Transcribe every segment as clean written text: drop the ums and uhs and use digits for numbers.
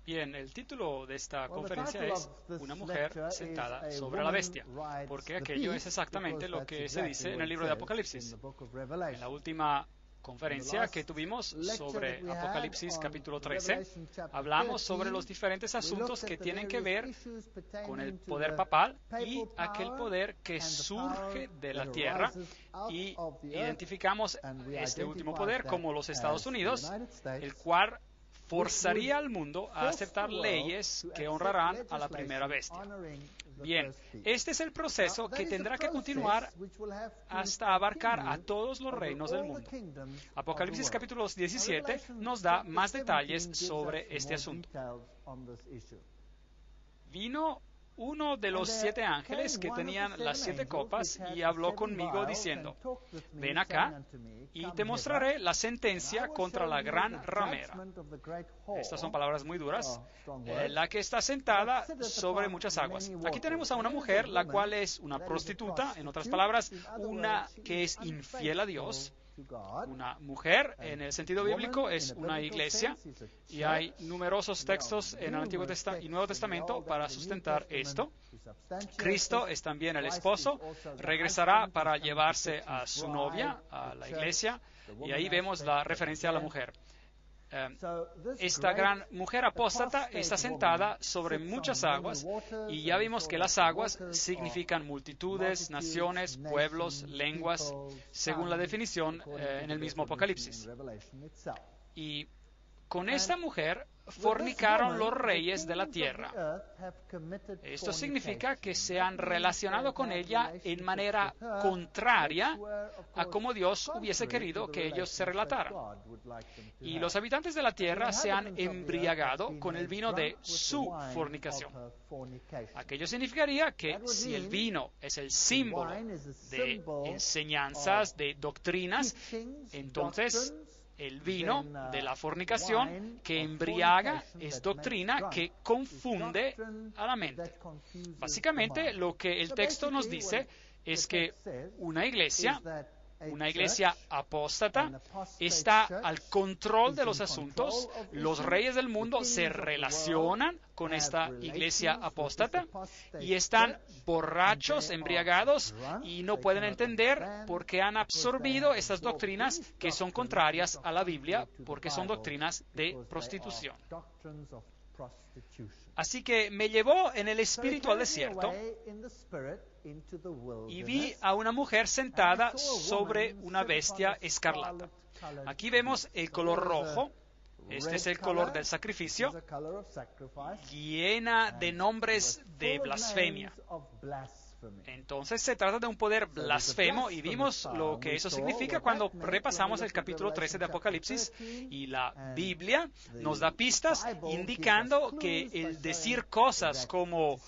Bien, el título de esta conferencia es Una mujer sentada sobre la bestia, porque aquello es exactamente lo que se dice en el libro de Apocalipsis. En la última conferencia que tuvimos sobre Apocalipsis capítulo 13, hablamos sobre los diferentes asuntos que tienen que ver con el poder papal y aquel poder que surge de la tierra, y identificamos este último poder como los Estados Unidos, el cual forzaría al mundo a aceptar leyes que honrarán a la primera bestia. Bien, este es el proceso que tendrá que continuar hasta abarcar a todos los reinos del mundo. Apocalipsis capítulo 17 nos da más detalles sobre este asunto. Vino uno de los 7 ángeles que tenían las 7 copas y habló conmigo diciendo: ven acá y te mostraré la sentencia contra la gran ramera. Estas son palabras muy duras. La que está sentada sobre muchas aguas. Aquí tenemos a una mujer, la cual es una prostituta, en otras palabras, una que es infiel a Dios. Una mujer, en el sentido bíblico, es una iglesia, y hay numerosos textos en el Antiguo y Nuevo Testamento para sustentar esto. Cristo es también el esposo, regresará para llevarse a su novia, a la iglesia, y ahí vemos la referencia a la mujer. Esta gran mujer apóstata está sentada sobre muchas aguas, y ya vimos que las aguas significan multitudes, naciones, pueblos, lenguas, según la definición en el mismo Apocalipsis. Y con esta mujer fornicaron los reyes de la tierra. Esto significa que se han relacionado con ella en manera contraria a como Dios hubiese querido que ellos se relataran. Y los habitantes de la tierra se han embriagado con el vino de su fornicación. Aquello significaría que si el vino es el símbolo de enseñanzas, de doctrinas, entonces el vino de la fornicación que embriaga es doctrina que confunde a la mente. Básicamente, lo que el texto nos dice es que una iglesia apóstata está al control de los asuntos. Los reyes del mundo se relacionan con esta iglesia apóstata y están borrachos, embriagados, y no pueden entender porque han absorbido estas doctrinas que son contrarias a la Biblia, porque son doctrinas de prostitución. Así que me llevó en el espíritu al desierto y vi a una mujer sentada sobre una bestia escarlata. Aquí vemos el color rojo. Este es el color del sacrificio, llena de nombres de blasfemia. Entonces se trata de un poder blasfemo y vimos lo que eso significa cuando repasamos el capítulo 13 de Apocalipsis, y la Biblia nos da pistas indicando que el decir cosas como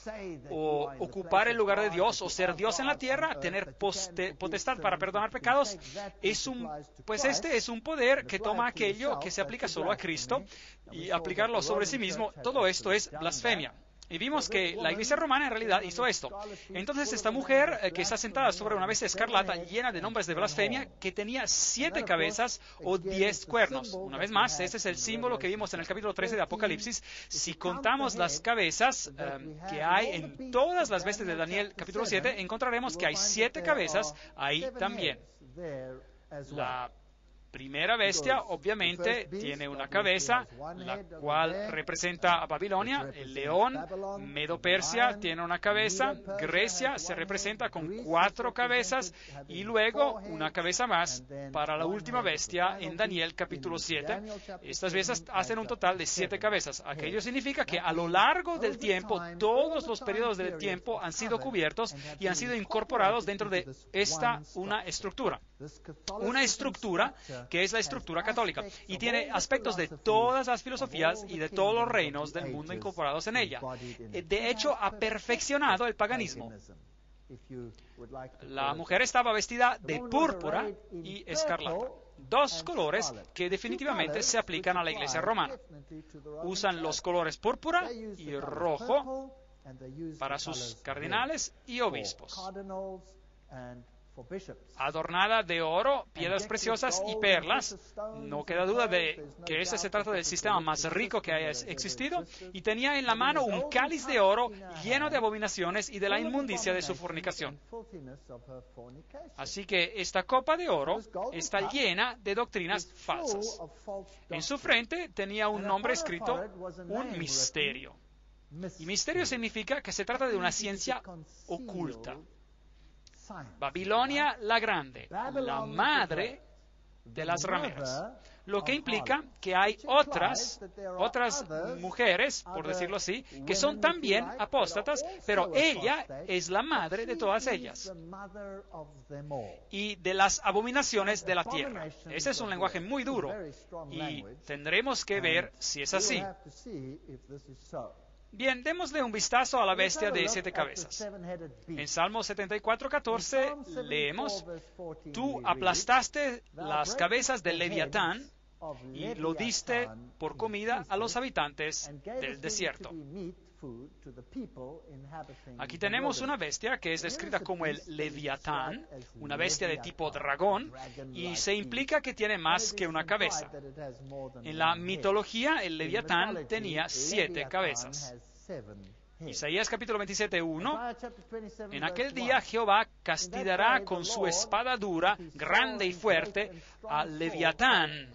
ocupar el lugar de Dios o ser Dios en la tierra, tener potestad para perdonar pecados, este es un poder que toma aquello que se aplica solo a Cristo y aplicarlo sobre sí mismo. Todo esto es blasfemia. Y vimos que la iglesia romana en realidad hizo esto. Entonces esta mujer que está sentada sobre una bestia escarlata llena de nombres de blasfemia, que tenía 7 cabezas o 10 cuernos. Una vez más, este es el símbolo que vimos en el capítulo 13 de Apocalipsis. Si contamos las cabezas que hay en todas las bestias de Daniel capítulo 7, encontraremos que hay 7 cabezas ahí también. La primera bestia, obviamente, tiene una cabeza, la cual representa a Babilonia. El león, Medo-Persia, tiene una cabeza. Grecia se representa con 4 cabezas y luego una cabeza más para la última bestia en Daniel capítulo 7. Estas bestias hacen un total de 7 cabezas. Aquello significa que a lo largo del tiempo, todos los periodos del tiempo han sido cubiertos y han sido incorporados dentro de una estructura. Una estructura que es la estructura católica, y tiene aspectos de todas las filosofías y de todos los reinos del mundo incorporados en ella. De hecho, ha perfeccionado el paganismo. La mujer estaba vestida de púrpura y escarlata, 2 colores que definitivamente se aplican a la iglesia romana. Usan los colores púrpura y rojo para sus cardenales y obispos. Adornada de oro, piedras preciosas y perlas. No queda duda de que este se trata del sistema más rico que haya existido, y tenía en la mano un cáliz de oro lleno de abominaciones y de la inmundicia de su fornicación. Así que esta copa de oro está llena de doctrinas falsas. En su frente tenía un nombre escrito, un misterio. Y misterio significa que se trata de una ciencia oculta. Babilonia la Grande, la madre de las rameras, lo que implica que hay otras mujeres, por decirlo así, que son también apóstatas, pero ella es la madre de todas ellas y de las abominaciones de la tierra. Ese es un lenguaje muy duro y tendremos que ver si es así. Bien, démosle un vistazo a la bestia de 7 cabezas. En Salmo 74:14 leemos: Tú aplastaste las cabezas del Leviatán y lo diste por comida a los habitantes del desierto. Aquí tenemos una bestia que es descrita como el Leviatán, una bestia de tipo dragón, y se implica que tiene más que una cabeza. En la mitología, el Leviatán tenía 7 cabezas. Isaías capítulo 27:1: En aquel día Jehová castigará con su espada dura, grande y fuerte, al Leviatán,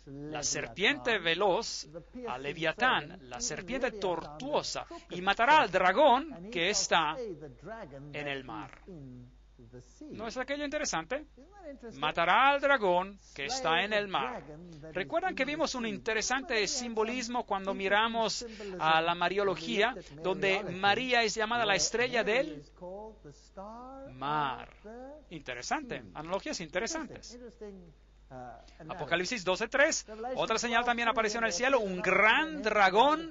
la serpiente veloz, al Leviatán, la serpiente tortuosa, y matará al dragón que está en el mar. ¿No es aquello interesante? Matará al dragón que está en el mar. ¿Recuerdan que vimos un interesante simbolismo cuando miramos a la Mariología, donde María es llamada la estrella del mar? Interesante, analogías interesantes. Apocalipsis 12:3, otra señal también apareció en el cielo, un gran dragón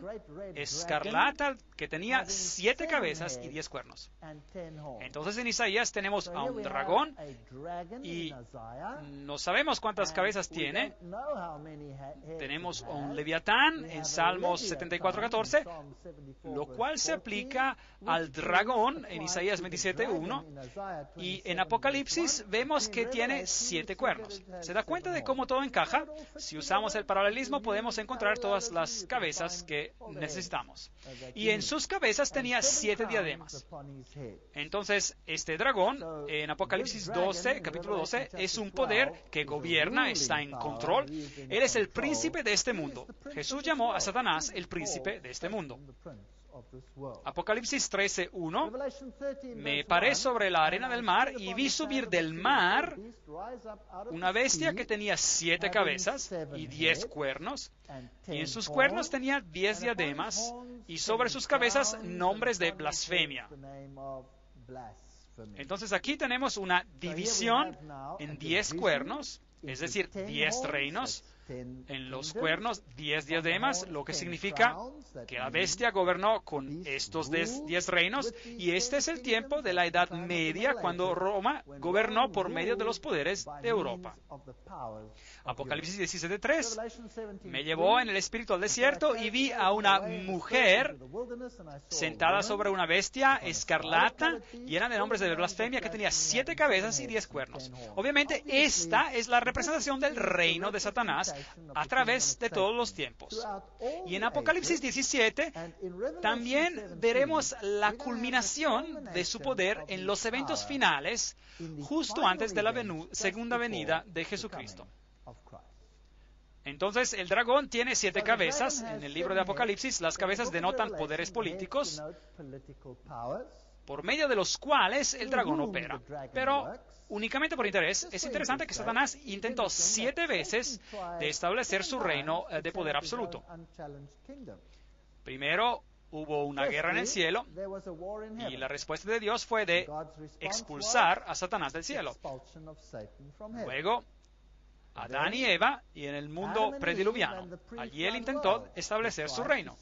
escarlata que tenía 7 cabezas y 10 cuernos. Entonces en Isaías tenemos a un dragón y no sabemos cuántas cabezas tiene. Tenemos a un Leviatán en Salmos 74:14, lo cual se aplica al dragón en Isaías 27:1, y en Apocalipsis vemos que tiene 7 cuernos. ¿Se da cuenta de cómo todo encaja? Si usamos el paralelismo podemos encontrar todas las cabezas que necesitamos. Y en sus cabezas tenía 7 diademas. Entonces, este dragón, en Apocalipsis 12, capítulo 12, es un poder que gobierna, está en control. Él es el príncipe de este mundo. Jesús llamó a Satanás el príncipe de este mundo. Apocalipsis 13:1: Me paré sobre la arena del mar y vi subir del mar una bestia que tenía 7 cabezas y 10 cuernos, y en sus cuernos tenía 10 diademas, y sobre sus cabezas nombres de blasfemia. Entonces aquí tenemos una división en 10 cuernos, es decir, 10 reinos. En los cuernos, 10 diademas, lo que significa que la bestia gobernó con estos 10 reinos, y este es el tiempo de la Edad Media, cuando Roma gobernó por medio de los poderes de Europa. Apocalipsis 17:3, me llevó en el espíritu al desierto y vi a una mujer sentada sobre una bestia escarlata, llena de nombres de blasfemia, que tenía 7 cabezas y 10 cuernos. Obviamente, esta es la representación del reino de Satanás a través de todos los tiempos. Y en Apocalipsis 17 también veremos la culminación de su poder en los eventos finales, justo antes de la segunda venida de Jesucristo. Entonces, el dragón tiene 7 cabezas. En el libro de Apocalipsis, las cabezas denotan poderes políticos por medio de los cuales el dragón opera. Pero únicamente por interés, es interesante que Satanás intentó 7 veces de establecer su reino de poder absoluto. Primero hubo una guerra en el cielo, y la respuesta de Dios fue de expulsar a Satanás del cielo. Luego, Adán y Eva, y en el mundo prediluviano, allí él intentó establecer su reino.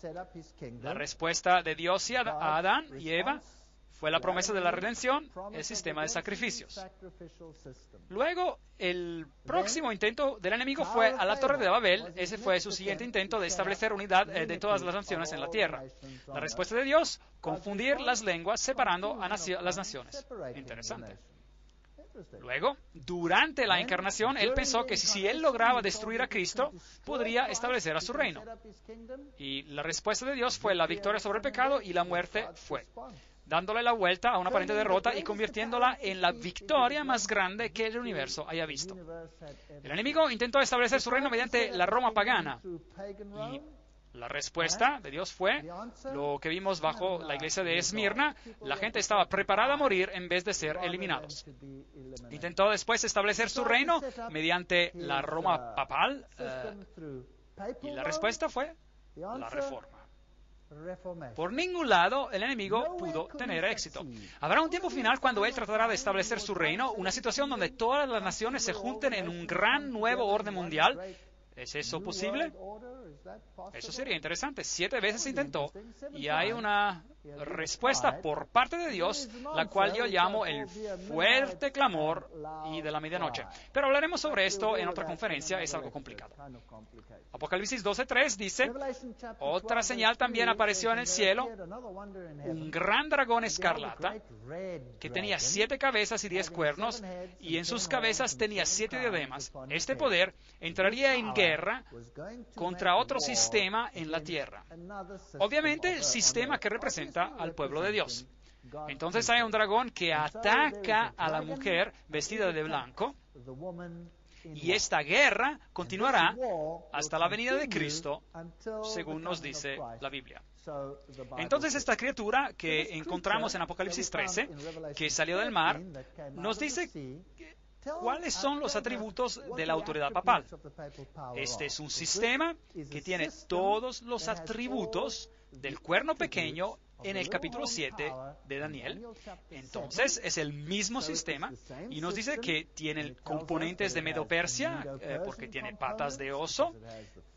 La respuesta de Dios a Adán y Eva fue la promesa de la redención, el sistema de sacrificios. Luego, el próximo intento del enemigo fue a la Torre de Babel. Ese fue su siguiente intento de establecer unidad de todas las naciones en la tierra. La respuesta de Dios, confundir las lenguas, separando a las naciones. Interesante. Luego, durante la encarnación, él pensó que si él lograba destruir a Cristo, podría establecer a su reino. Y la respuesta de Dios fue la victoria sobre el pecado, y la muerte fue dándole la vuelta a una aparente derrota y convirtiéndola en la victoria más grande que el universo haya visto. El enemigo intentó establecer su reino mediante la Roma pagana, y la respuesta de Dios fue lo que vimos bajo la iglesia de Esmirna. La gente estaba preparada a morir en vez de ser eliminados. Intentó después establecer su reino mediante la Roma papal, y la respuesta fue la reforma. Por ningún lado el enemigo pudo tener éxito. Habrá un tiempo final cuando él tratará de establecer su reino, una situación donde todas las naciones se junten en un gran nuevo orden mundial. ¿Es eso posible? Eso sería interesante. 7 veces intentó, y hay una respuesta por parte de Dios, la cual yo llamo el fuerte clamor y de la medianoche. Pero hablaremos sobre esto en otra conferencia, es algo complicado. Apocalipsis 12:3 dice, otra señal también apareció en el cielo, un gran dragón escarlata, que tenía 7 cabezas y 10 cuernos, y en sus cabezas tenía 7 diademas. Este poder entraría en guerra contra otro sistema en la tierra. Obviamente, el sistema que representa al pueblo de Dios. Entonces hay un dragón que ataca a la mujer vestida de blanco, y esta guerra continuará hasta la venida de Cristo, según nos dice la Biblia. Entonces esta criatura que encontramos en Apocalipsis 13, que salió del mar, nos dice cuáles son los atributos de la autoridad papal. Este es un sistema que tiene todos los atributos del cuerno pequeño en el capítulo 7 de Daniel. Entonces es el mismo sistema, y nos dice que tiene componentes de Medo-Persia, porque tiene patas de oso,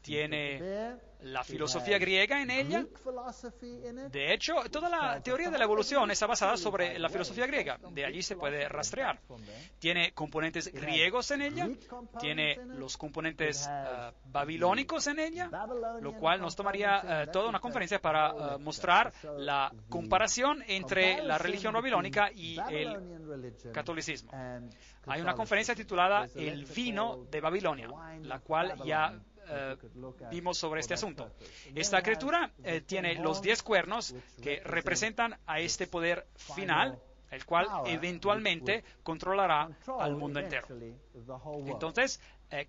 tiene la filosofía griega en ella. De hecho, toda la teoría de la evolución está basada sobre la filosofía griega. De allí se puede rastrear. Tiene componentes griegos en ella, tiene los componentes babilónicos en ella, lo cual nos tomaría toda una conferencia para mostrar la comparación entre la religión babilónica y el catolicismo. Hay una conferencia titulada El vino de Babilonia, la cual ya vimos sobre este asunto. Esta criatura tiene los 10 cuernos que representan a este poder final, el cual eventualmente controlará al mundo entero. Entonces,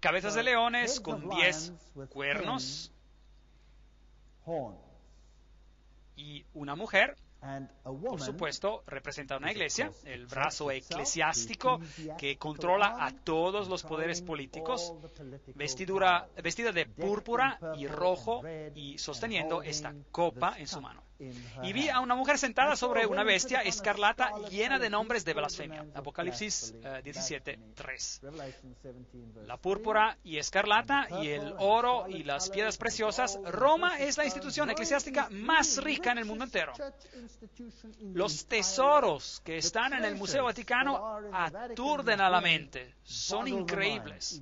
cabezas de leones con 10 cuernos, y una mujer Por supuesto, representa una iglesia, el brazo eclesiástico que controla a todos los poderes políticos, vestida de púrpura y rojo y sosteniendo esta copa en su mano. Y vi a una mujer sentada sobre una bestia escarlata llena de nombres de blasfemia. Apocalipsis 17:3. La púrpura y escarlata y el oro y las piedras preciosas. Roma es la institución eclesiástica más rica en el mundo entero. Los tesoros que están en el Museo Vaticano aturden a la mente. Son increíbles.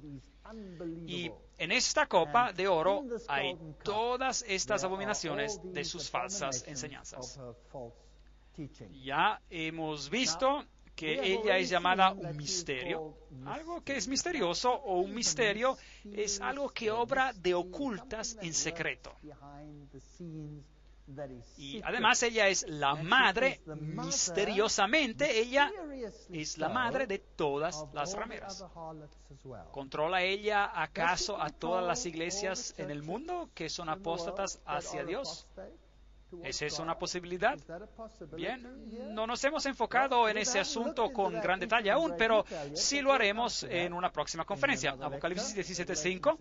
Y en esta copa de oro hay todas estas abominaciones de sus falsas enseñanzas. Ya hemos visto que ella es llamada un misterio. Algo que es misterioso o un misterio es algo que obra de ocultas en secreto. Y además ella es la madre, misteriosamente, ella es la madre de todas las rameras. ¿Controla ella acaso a todas las iglesias en el mundo que son apóstatas hacia Dios? ¿Es eso una posibilidad? Bien, no nos hemos enfocado en ese asunto con gran detalle aún, pero sí lo haremos en una próxima conferencia. Apocalipsis 17:5,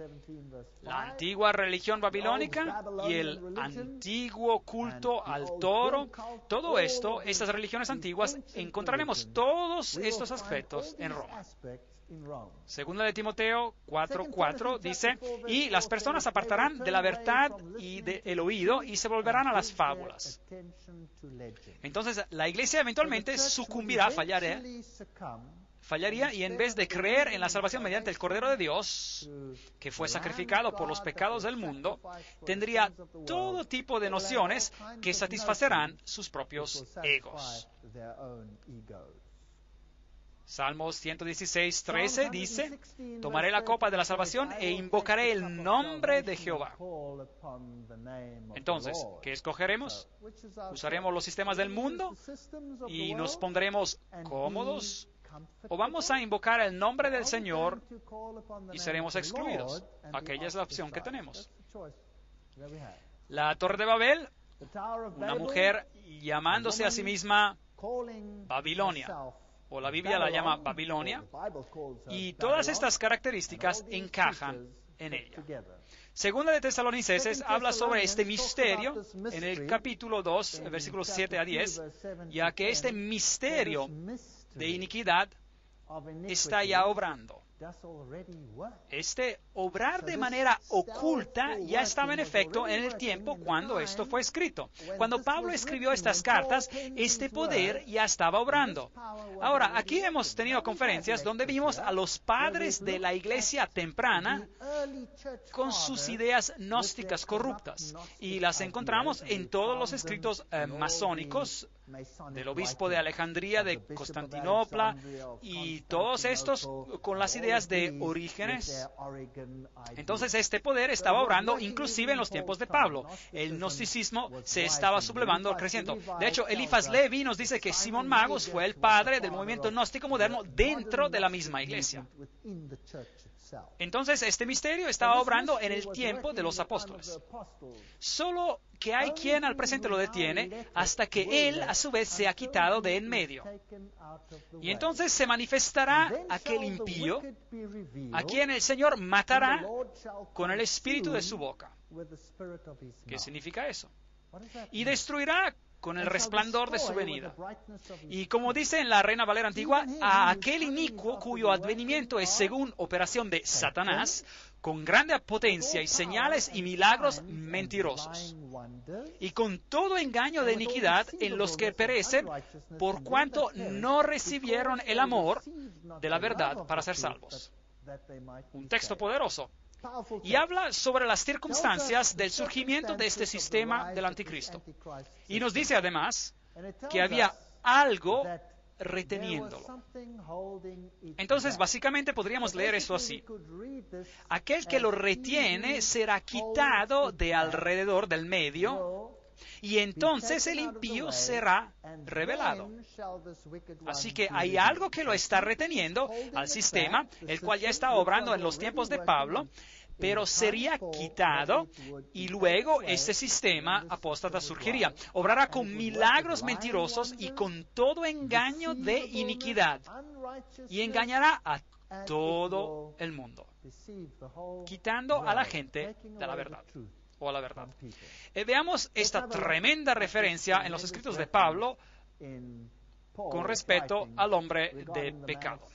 la antigua religión babilónica y el antiguo culto al toro, todo esto, estas religiones antiguas, encontraremos todos estos aspectos en Roma. Segunda de Timoteo 4:4 dice, y las personas apartarán de la verdad y del oído y se volverán a las fábulas. Entonces, la iglesia eventualmente sucumbirá, fallaría y en vez de creer en la salvación mediante el Cordero de Dios, que fue sacrificado por los pecados del mundo, tendría todo tipo de nociones que satisfacerán sus propios egos. Salmos 116:13 dice, tomaré la copa de la salvación e invocaré el nombre de Jehová. Entonces, ¿qué escogeremos? ¿Usaremos los sistemas del mundo y nos pondremos cómodos? ¿O vamos a invocar el nombre del Señor y seremos excluidos? Aquella es la opción que tenemos. La Torre de Babel, una mujer llamándose a sí misma Babilonia, o la Biblia la llama Babilonia, y todas estas características encajan en ella. Segunda de Tesalonicenses habla sobre este misterio en el capítulo 2, versículos 7 a 10, ya que este misterio de iniquidad está ya obrando. Este obrar de manera oculta ya estaba en efecto en el tiempo cuando esto fue escrito. Cuando Pablo escribió estas cartas, este poder ya estaba obrando. Ahora, aquí hemos tenido conferencias donde vimos a los padres de la iglesia temprana con sus ideas gnósticas corruptas. Y las encontramos en todos los escritos masónicos del obispo de Alejandría, de Constantinopla, y todos estos con las ideas de Orígenes. Entonces este poder estaba obrando inclusive en los tiempos de Pablo. El gnosticismo se estaba sublevando, creciendo. De hecho, Eliphas Levi nos dice que Simón Magus fue el padre del movimiento gnóstico moderno dentro de la misma iglesia. Entonces este misterio estaba obrando en el tiempo de los apóstoles. Solo que hay quien al presente lo detiene hasta que él a su vez se ha quitado de en medio. Y entonces se manifestará aquel impío a quien el Señor matará con el espíritu de su boca. ¿Qué significa eso? Y destruirá con el resplandor de su venida. Y como dice en la Reina Valera antigua, a aquel inicuo cuyo advenimiento es según operación de Satanás, con grande potencia y señales y milagros mentirosos, y con todo engaño de iniquidad en los que perecen, por cuanto no recibieron el amor de la verdad para ser salvos. Un texto poderoso. Y habla sobre las circunstancias del surgimiento de este sistema del anticristo. Y nos dice además que había algo reteniéndolo. Entonces, básicamente podríamos leer esto así. Aquel que lo retiene será quitado de alrededor del medio y entonces el impío será revelado. Así que hay algo que lo está reteniendo al sistema, el cual ya está obrando en los tiempos de Pablo, pero sería quitado y luego este sistema apóstata surgiría. Obrará con milagros mentirosos y con todo engaño de iniquidad y engañará a todo el mundo, quitando a la gente de la verdad o a la verdad. Veamos esta tremenda referencia en los escritos de Pablo con respecto al hombre de pecado.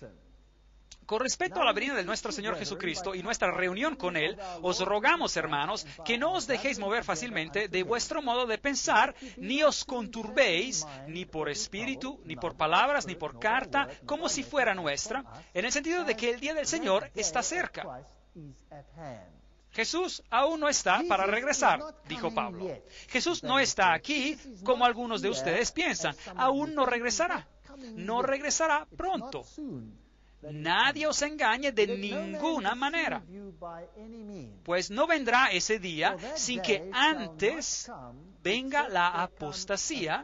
Con respecto a la venida de nuestro Señor Jesucristo y nuestra reunión con Él, os rogamos, hermanos, que no os dejéis mover fácilmente de vuestro modo de pensar, ni os conturbéis, ni por espíritu, ni por palabras, ni por carta, como si fuera nuestra, en el sentido de que el día del Señor está cerca. Jesús aún no está para regresar, dijo Pablo. Jesús no está aquí como algunos de ustedes piensan. Aún no regresará. No regresará pronto. Nadie os engañe de ninguna manera, pues no vendrá ese día sin que antes venga la apostasía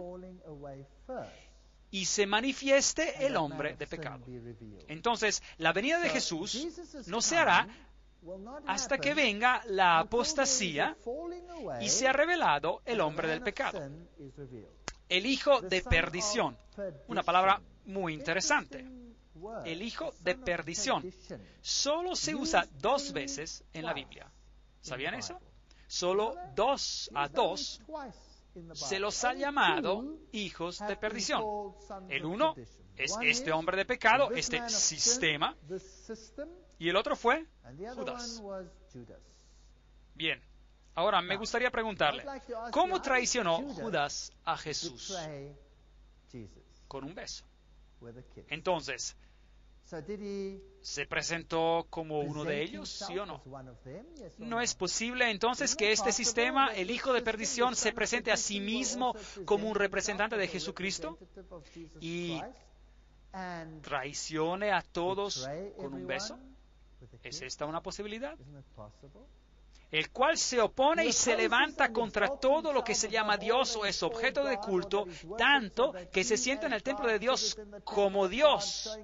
y se manifieste el hombre de pecado. Entonces, la venida de Jesús no se hará hasta que venga la apostasía y se ha revelado el hombre del pecado, el hijo de perdición. Una palabra muy interesante. El hijo de perdición solo se usa 2 veces en la Biblia. ¿Sabían eso? Solo 2 se los ha llamado hijos de perdición. El uno es este hombre de pecado, este sistema, y el otro fue Judas. Bien, ahora me gustaría preguntarle, ¿cómo traicionó Judas a Jesús? Con un beso. Entonces, ¿se presentó como uno de ellos, sí o no? ¿No es posible entonces que este sistema, el hijo de perdición, se presente a sí mismo como un representante de Jesucristo y traicione a todos con un beso? ¿Es esta una posibilidad? El cual se opone y se levanta contra todo lo que se llama Dios o es objeto de culto, tanto que se sienta en el templo de Dios como Dios,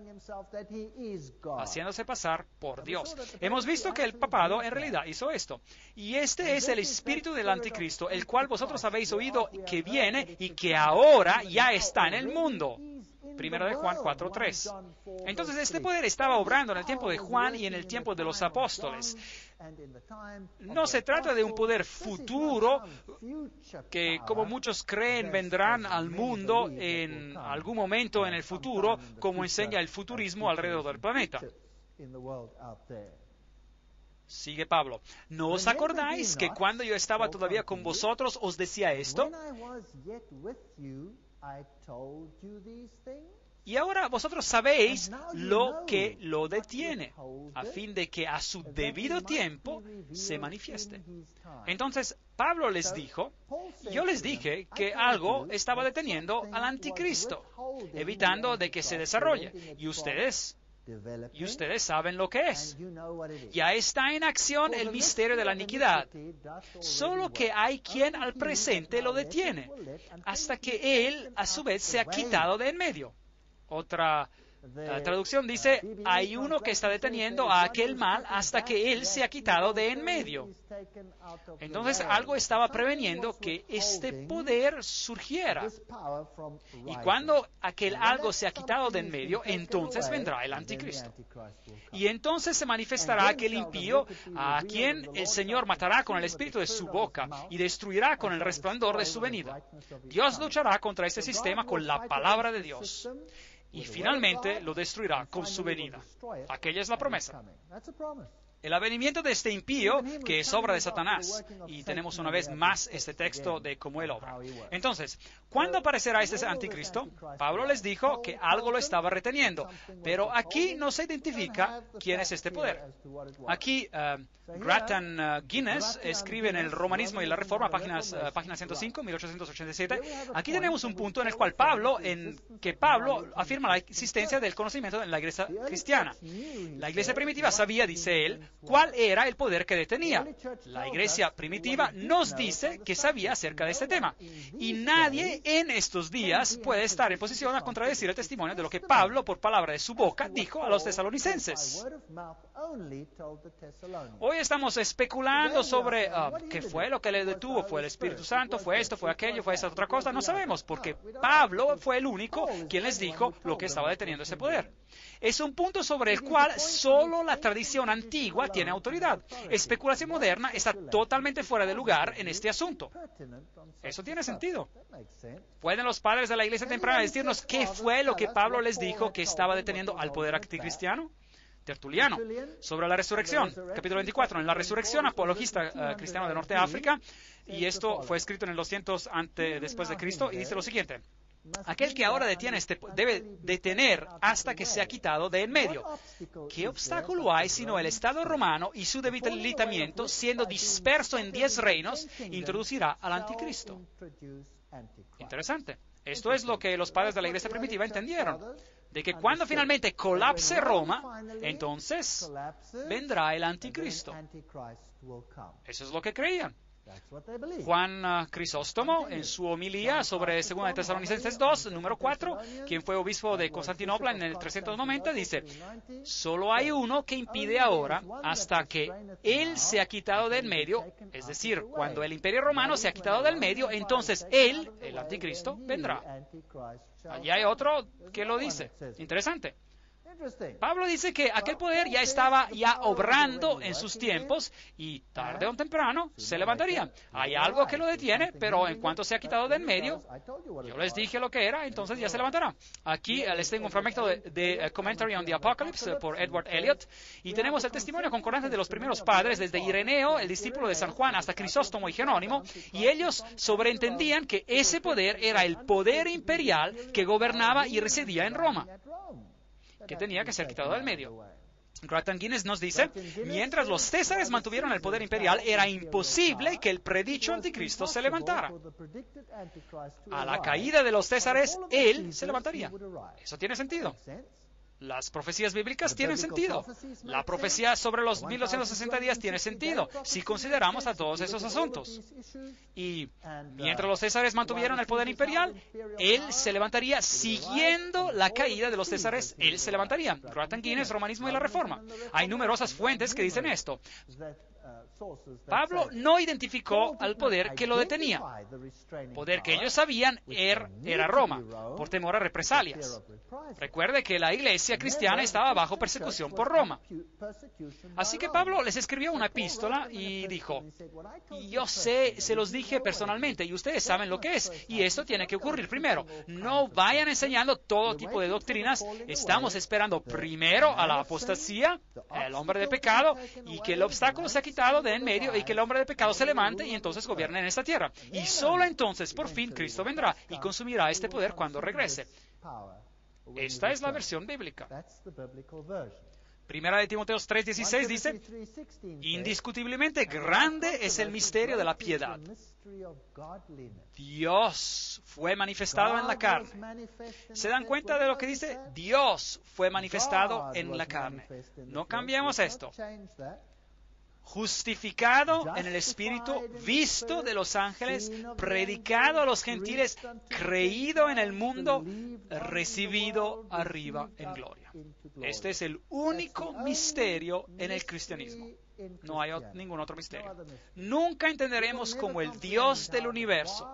haciéndose pasar por Dios. Hemos visto que el papado en realidad hizo esto. Y este es el espíritu del anticristo, el cual vosotros habéis oído que viene y que ahora ya está en el mundo. Primero de Juan 4:3. Entonces este poder estaba obrando en el tiempo de Juan y en el tiempo de los apóstoles. No se trata de un poder futuro que, como muchos creen, vendrán al mundo en algún momento en el futuro, como enseña el futurismo alrededor del planeta. Sigue Pablo. ¿No os acordáis que cuando yo estaba todavía con vosotros os decía esto? Y ahora vosotros sabéis lo que lo detiene, a fin de que a su debido tiempo se manifieste. Entonces, Pablo les dijo, yo les dije que algo estaba deteniendo al anticristo, evitando de que se desarrolle. Y ustedes saben lo que es. Ya está en acción el misterio de la iniquidad. Solo que hay quien al presente lo detiene, hasta que él, a su vez, se ha quitado de en medio. Otra traducción dice, hay uno que está deteniendo a aquel mal hasta que él se ha quitado de en medio. Entonces algo estaba preveniendo que este poder surgiera. Y cuando aquel algo se ha quitado de en medio, entonces vendrá el anticristo. Y entonces se manifestará aquel impío a quien el Señor matará con el espíritu de su boca y destruirá con el resplandor de su venida. Dios luchará contra este sistema con la palabra de Dios. Y finalmente lo destruirá con su venida. Aquella es la promesa. El avenimiento de este impío, que es obra de Satanás. Y tenemos una vez más este texto de cómo él obra. Entonces, ¿cuándo aparecerá este anticristo? Pablo les dijo que algo lo estaba reteniendo. Pero aquí no se identifica quién es este poder. Aquí, Grattan Guinness escribe en el Romanismo y la Reforma, página 105, 1887. Aquí tenemos un punto en el cual Pablo afirma la existencia del conocimiento en la iglesia cristiana. La iglesia primitiva sabía, dice él, cuál era el poder que detenía. La iglesia primitiva nos dice que sabía acerca de este tema. Y nadie en estos días puede estar en posición a contradecir el testimonio de lo que Pablo, por palabra de su boca, dijo a los tesalonicenses. Hoy estamos especulando sobre qué fue lo que le detuvo. ¿Fue el Espíritu Santo? ¿Fue esto? ¿Fue aquello? ¿Fue esta otra cosa? No sabemos, porque Pablo fue el único quien les dijo lo que estaba deteniendo ese poder. Es un punto sobre el cual solo la tradición antigua tiene autoridad. Especulación moderna está totalmente fuera de lugar en este asunto. Eso tiene sentido. ¿Pueden los padres de la iglesia temprana decirnos qué fue lo que Pablo les dijo que estaba deteniendo al poder anticristiano? Tertuliano, sobre la resurrección, capítulo 24, en la resurrección, apologista cristiano de Norte de África, y esto fue escrito en el 200 después de Cristo, y dice lo siguiente: aquel que ahora detiene debe detener hasta que sea quitado de en medio. ¿Qué obstáculo hay sino el Estado romano y su debilitamiento, siendo disperso en 10 reinos, introducirá al anticristo? Interesante. Esto es lo que los padres de la iglesia primitiva entendieron, de que cuando finalmente colapse Roma, entonces vendrá el anticristo. Eso es lo que creían. Juan Crisóstomo, en su homilía sobre 2 de Tesalonicenses 2, número 4, quien fue obispo de Constantinopla en el 390, dice: solo hay uno que impide ahora hasta que él se ha quitado del medio, es decir, cuando el imperio romano se ha quitado del medio, entonces él, el anticristo, vendrá. Allí hay otro que lo dice. Interesante. Pablo dice que aquel poder ya estaba obrando en sus tiempos y tarde o temprano se levantaría. Hay algo que lo detiene, pero en cuanto se ha quitado de en medio, yo les dije lo que era, entonces ya se levantará. Aquí les tengo un fragmento de Commentary on the Apocalypse por Edward Elliot, y tenemos el testimonio concordante de los primeros padres, desde Ireneo, el discípulo de San Juan, hasta Crisóstomo y Jerónimo, y ellos sobreentendían que ese poder era el poder imperial que gobernaba y residía en Roma, que tenía que ser quitado del medio. Grattan Guinness nos dice: mientras los césares mantuvieron el poder imperial, era imposible que el predicho anticristo se levantara. A la caída de los césares, él se levantaría. Eso tiene sentido. Las profecías bíblicas tienen sentido. La profecía sobre los 1260 días tiene sentido si consideramos a todos esos asuntos. Y mientras los césares mantuvieron el poder imperial, él se levantaría siguiendo la caída de los césares. Él se levantaría. Grattan Guinness, Romanismo y la Reforma. Hay numerosas fuentes que dicen esto. Pablo no identificó al poder que lo detenía. Poder que ellos sabían era Roma, por temor a represalias. Recuerde que la iglesia cristiana estaba bajo persecución por Roma. Así que Pablo les escribió una epístola y dijo: yo sé, se los dije personalmente y ustedes saben lo que es, y esto tiene que ocurrir primero. No vayan enseñando todo tipo de doctrinas. Estamos esperando primero a la apostasía, el hombre de pecado, y que el obstáculo sea quitado de en medio y que el hombre de pecado se levante y entonces gobierne en esta tierra. Y solo entonces, por fin, Cristo vendrá y consumirá este poder cuando regrese. Esta es la versión bíblica. Primera de Timoteo 3:16 dice: indiscutiblemente grande es el misterio de la piedad. Dios fue manifestado en la carne. ¿Se dan cuenta de lo que dice? Dios fue manifestado en la carne. No cambiemos esto. Justificado en el Espíritu, visto de los ángeles, predicado a los gentiles, creído en el mundo, recibido arriba en gloria. Este es el único misterio en el cristianismo. No hay ningún otro misterio. Nunca entenderemos cómo el Dios del universo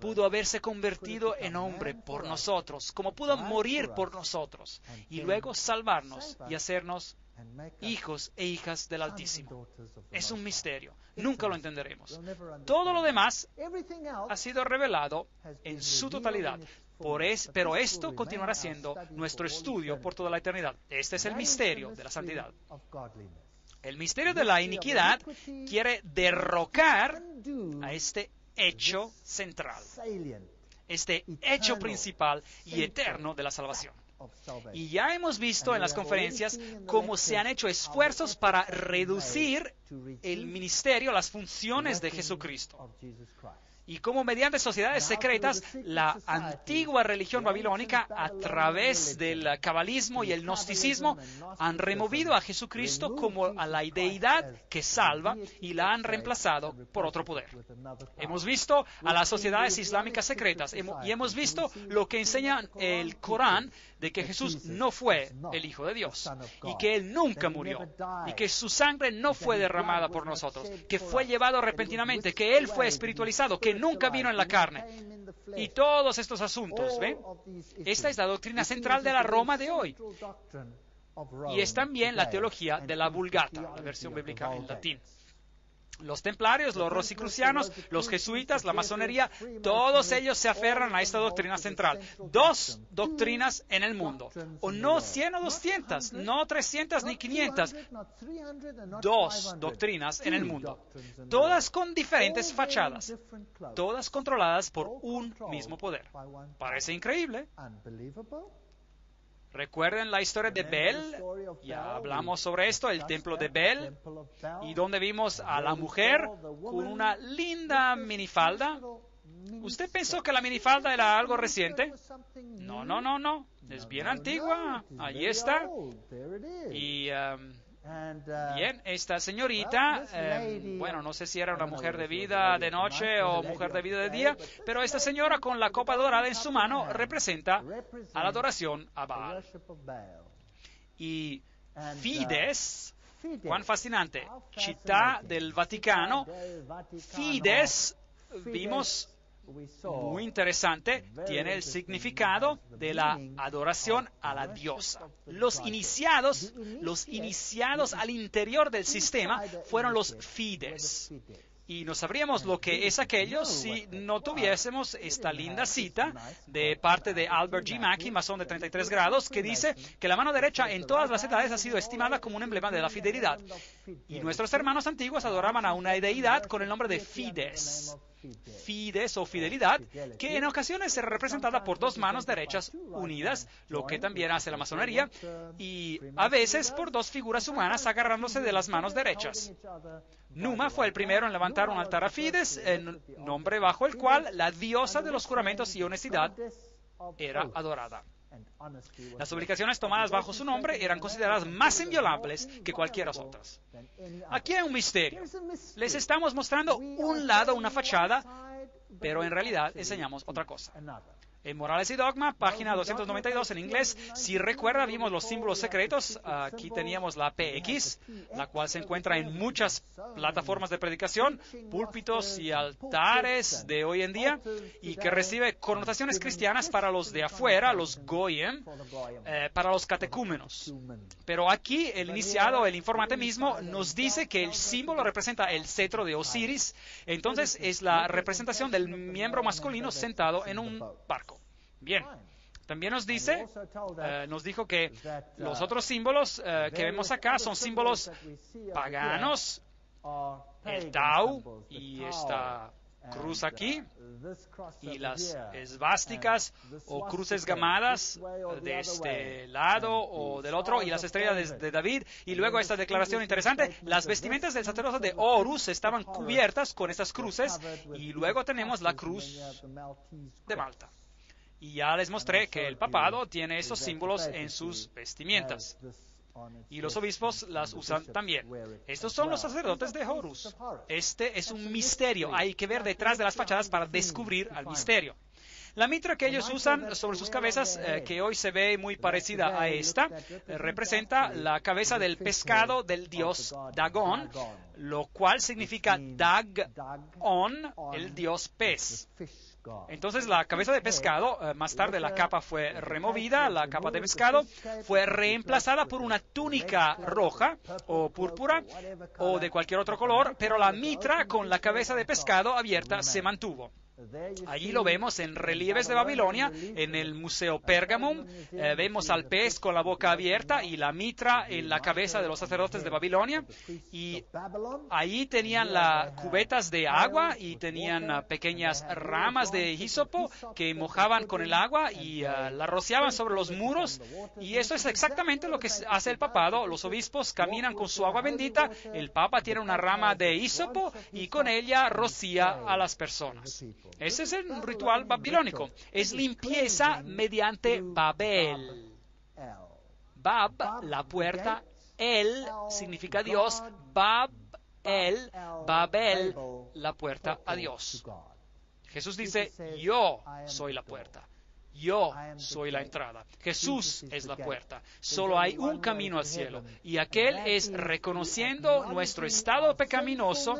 pudo haberse convertido en hombre por nosotros, cómo pudo morir por nosotros y luego salvarnos y hacernos hijos e hijas del Altísimo. Es un misterio. Nunca lo entenderemos. Todo lo demás ha sido revelado en su totalidad. Pero esto continuará siendo nuestro estudio por toda la eternidad. Este es el misterio de la santidad. El misterio de la iniquidad quiere derrocar a este hecho central, este hecho principal y eterno de la salvación. Y ya hemos visto en las conferencias cómo se han hecho esfuerzos para reducir el ministerio, las funciones de Jesucristo. Y como mediante sociedades secretas, la antigua religión babilónica, a través del cabalismo y el gnosticismo, han removido a Jesucristo como a la deidad que salva y la han reemplazado por otro poder. Hemos visto a las sociedades islámicas secretas y hemos visto lo que enseña el Corán de que Jesús no fue el Hijo de Dios y que Él nunca murió y que su sangre no fue derramada por nosotros, que fue llevado repentinamente, que Él fue espiritualizado, que nunca vino en la carne. Y todos estos asuntos, ¿ven? Esta es la doctrina central de la Roma de hoy. Y es también la teología de la Vulgata, la versión bíblica en latín. Los templarios, los rosicrucianos, los jesuitas, la masonería, todos ellos se aferran a esta doctrina central. 2 doctrinas en el mundo. O no 100 o 200, no 300 ni 500. 2 doctrinas en el mundo. Todas con diferentes fachadas. Todas controladas por un mismo poder. Parece increíble. Recuerden la historia de Bel, ya hablamos sobre esto, el templo de Bel, y donde vimos a la mujer con una linda minifalda. ¿Usted pensó que la minifalda era algo reciente? No, no, no, no, es bien antigua, allí está. Y bien, esta señorita, bueno, no sé si era una mujer de vida de noche o mujer de vida de día, pero esta señora con la copa dorada en su mano representa a la adoración a Baal. Y Fides, cuán fascinante, Città del Vaticano, Fides, vimos, muy interesante, tiene el significado de la adoración a la diosa. Los iniciados al interior del sistema fueron los Fides. Y no sabríamos lo que es aquello si no tuviésemos esta linda cita de parte de Albert G. Mackey, masón de 33 grados, que dice que la mano derecha en todas las edades ha sido estimada como un emblema de la fidelidad. Y nuestros hermanos antiguos adoraban a una deidad con el nombre de Fides. Fides o fidelidad, que en ocasiones era representada por 2 manos derechas unidas, lo que también hace la masonería, y a veces por 2 figuras humanas agarrándose de las manos derechas. Numa fue el primero en levantar un altar a Fides, en nombre bajo el cual la diosa de los juramentos y honestidad era adorada. Las obligaciones tomadas bajo su nombre eran consideradas más inviolables que cualquiera otras. Aquí hay un misterio. Les estamos mostrando un lado, una fachada, pero en realidad enseñamos otra cosa. En Morales y Dogma, página 292 en inglés, si recuerda, vimos los símbolos secretos. Aquí teníamos la PX, la cual se encuentra en muchas plataformas de predicación, púlpitos y altares de hoy en día, y que recibe connotaciones cristianas para los de afuera, los goyim, para los catecúmenos. Pero aquí el iniciado, el informante mismo, nos dice que el símbolo representa el cetro de Osiris, entonces es la representación del miembro masculino sentado en un barco. Bien, también nos dijo que los otros símbolos que vemos acá son símbolos paganos, el Tau y esta cruz aquí, y las esvásticas o cruces gamadas de este lado o del otro, y las estrellas de David, y luego esta declaración interesante, las vestimentas del sacerdote de Horus estaban cubiertas con estas cruces, y luego tenemos la cruz de Malta. Y ya les mostré que el papado tiene esos símbolos en sus vestimentas. Y los obispos las usan también. Estos son los sacerdotes de Horus. Este es un misterio. Hay que ver detrás de las fachadas para descubrir al misterio. La mitra que ellos usan sobre sus cabezas, que hoy se ve muy parecida a esta, representa la cabeza del pescado del dios Dagon, lo cual significa Dag-on, el dios pez. Entonces la cabeza de pescado, más tarde la capa fue removida, la capa de pescado fue reemplazada por una túnica roja o púrpura o de cualquier otro color, pero la mitra con la cabeza de pescado abierta se mantuvo. Allí lo vemos en relieves de Babilonia, en el Museo Pergamum. Vemos al pez con la boca abierta y la mitra en la cabeza de los sacerdotes de Babilonia. Y allí tenían las cubetas de agua y tenían pequeñas ramas de hisopo que mojaban con el agua y la rociaban sobre los muros. Y eso es exactamente lo que hace el papado. Los obispos caminan con su agua bendita. El papa tiene una rama de hisopo y con ella rocía a las personas. Ese es el ritual babilónico. Es limpieza mediante Babel. Bab, la puerta. El significa Dios. Babel, la puerta a Dios. Jesús dice, yo soy la puerta. Yo soy la entrada. Jesús es la puerta. Solo hay un camino al cielo. Y aquel es reconociendo nuestro estado pecaminoso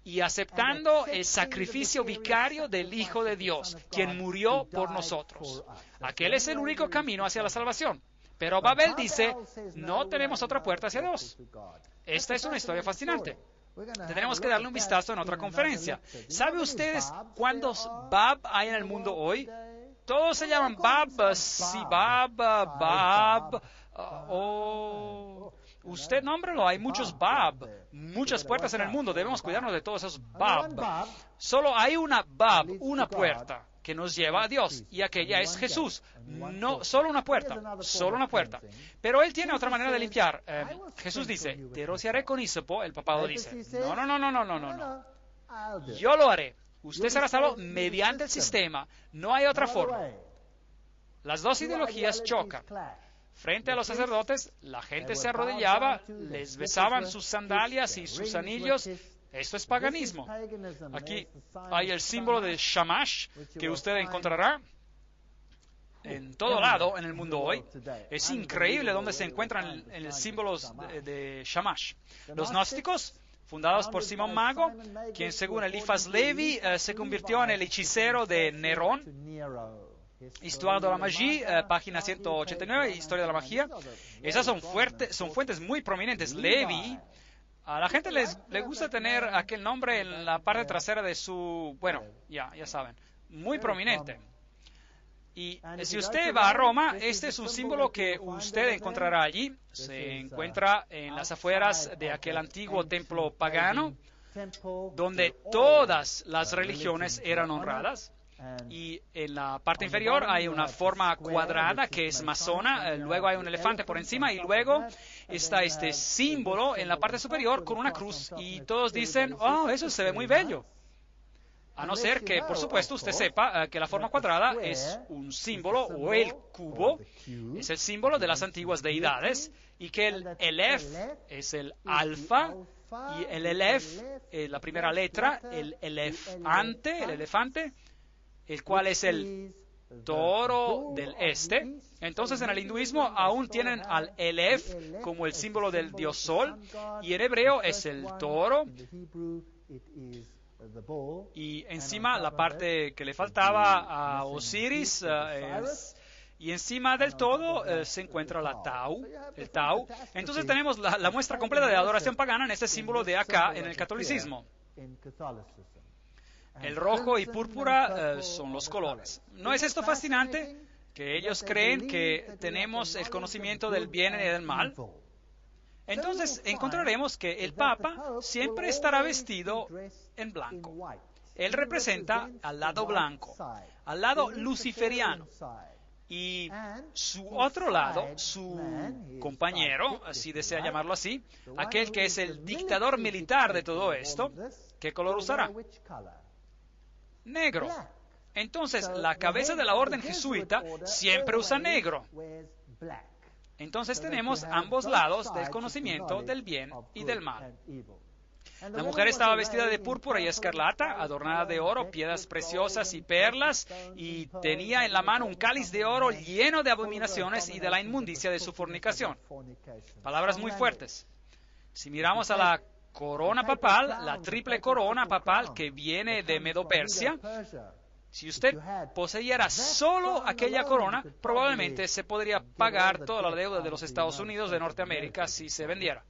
y aceptando el sacrificio vicario del Hijo de Dios, quien murió por nosotros. Aquel es el único camino hacia la salvación. Pero Babel dice, no tenemos otra puerta hacia Dios. Esta es una historia fascinante. Tendremos que darle un vistazo en otra conferencia. ¿Sabe ustedes cuántos Bab hay en el mundo hoy? Todos se llaman Bab, Sibab, Bab, usted nómbrelo, hay muchos Bab, muchas puertas en el mundo, debemos cuidarnos de todos esos Bab. Solo hay una Bab, una puerta que nos lleva a Dios, y aquella es Jesús. No, solo una puerta. Pero Él tiene otra manera de limpiar. Jesús dice, te rociaré con hisopo, el papado dice, no. Yo lo haré. Usted será salvo mediante el sistema. No hay otra forma. Las dos ideologías chocan. Frente a los sacerdotes, la gente se arrodillaba, les besaban sus sandalias y sus anillos. Esto es paganismo. Aquí hay el símbolo de Shamash, que usted encontrará en todo lado en el mundo hoy. Es increíble dónde se encuentran en símbolos de Shamash. Los gnósticos, fundados por Simón Mago, quien según Eliphas Levi se convirtió en el hechicero de Nerón. Histoire de la magie, página 189, Historia de la magia. Esas son fuentes muy prominentes. Levi, a la gente le gusta tener aquel nombre en la parte trasera de su... Bueno, ya saben, muy prominente. Y si usted va a Roma, este es un símbolo que usted encontrará allí. Se encuentra en las afueras de aquel antiguo templo pagano, donde todas las religiones eran honradas. Y en la parte inferior hay una forma cuadrada que es masona, luego hay un elefante por encima y luego está este símbolo en la parte superior con una cruz y todos dicen, oh, eso se ve muy bello. A no ser que, por supuesto, usted sepa que la forma cuadrada es un símbolo, o el cubo, es el símbolo de las antiguas deidades, y que el Elef es el alfa, y el Elef, la primera letra, el elefante, el cual es el toro del este. Entonces, en el hinduismo aún tienen al Elef como el símbolo del dios Sol, y en hebreo es el toro, y encima la parte que le faltaba a Osiris y encima del todo se encuentra el Tau. Entonces tenemos la muestra completa de adoración pagana en este símbolo de acá en el catolicismo. El rojo y púrpura son los colores. ¿No es esto fascinante? Que ellos creen que tenemos el conocimiento del bien y del mal. Entonces encontraremos que el Papa siempre estará vestido en blanco. Él representa al lado blanco, al lado luciferiano. Y su otro lado, su compañero, si desea llamarlo así, aquel que es el dictador militar de todo esto, ¿qué color usará? Negro. Entonces, la cabeza de la orden jesuita siempre usa negro. Entonces tenemos ambos lados del conocimiento del bien y del mal. La mujer estaba vestida de púrpura y escarlata, adornada de oro, piedras preciosas y perlas, y tenía en la mano un cáliz de oro lleno de abominaciones y de la inmundicia de su fornicación. Palabras muy fuertes. Si miramos a la corona papal, la triple corona papal que viene de Medo-Persia, si usted poseyera solo aquella corona, probablemente se podría pagar toda la deuda de los Estados Unidos de Norteamérica si se vendiera.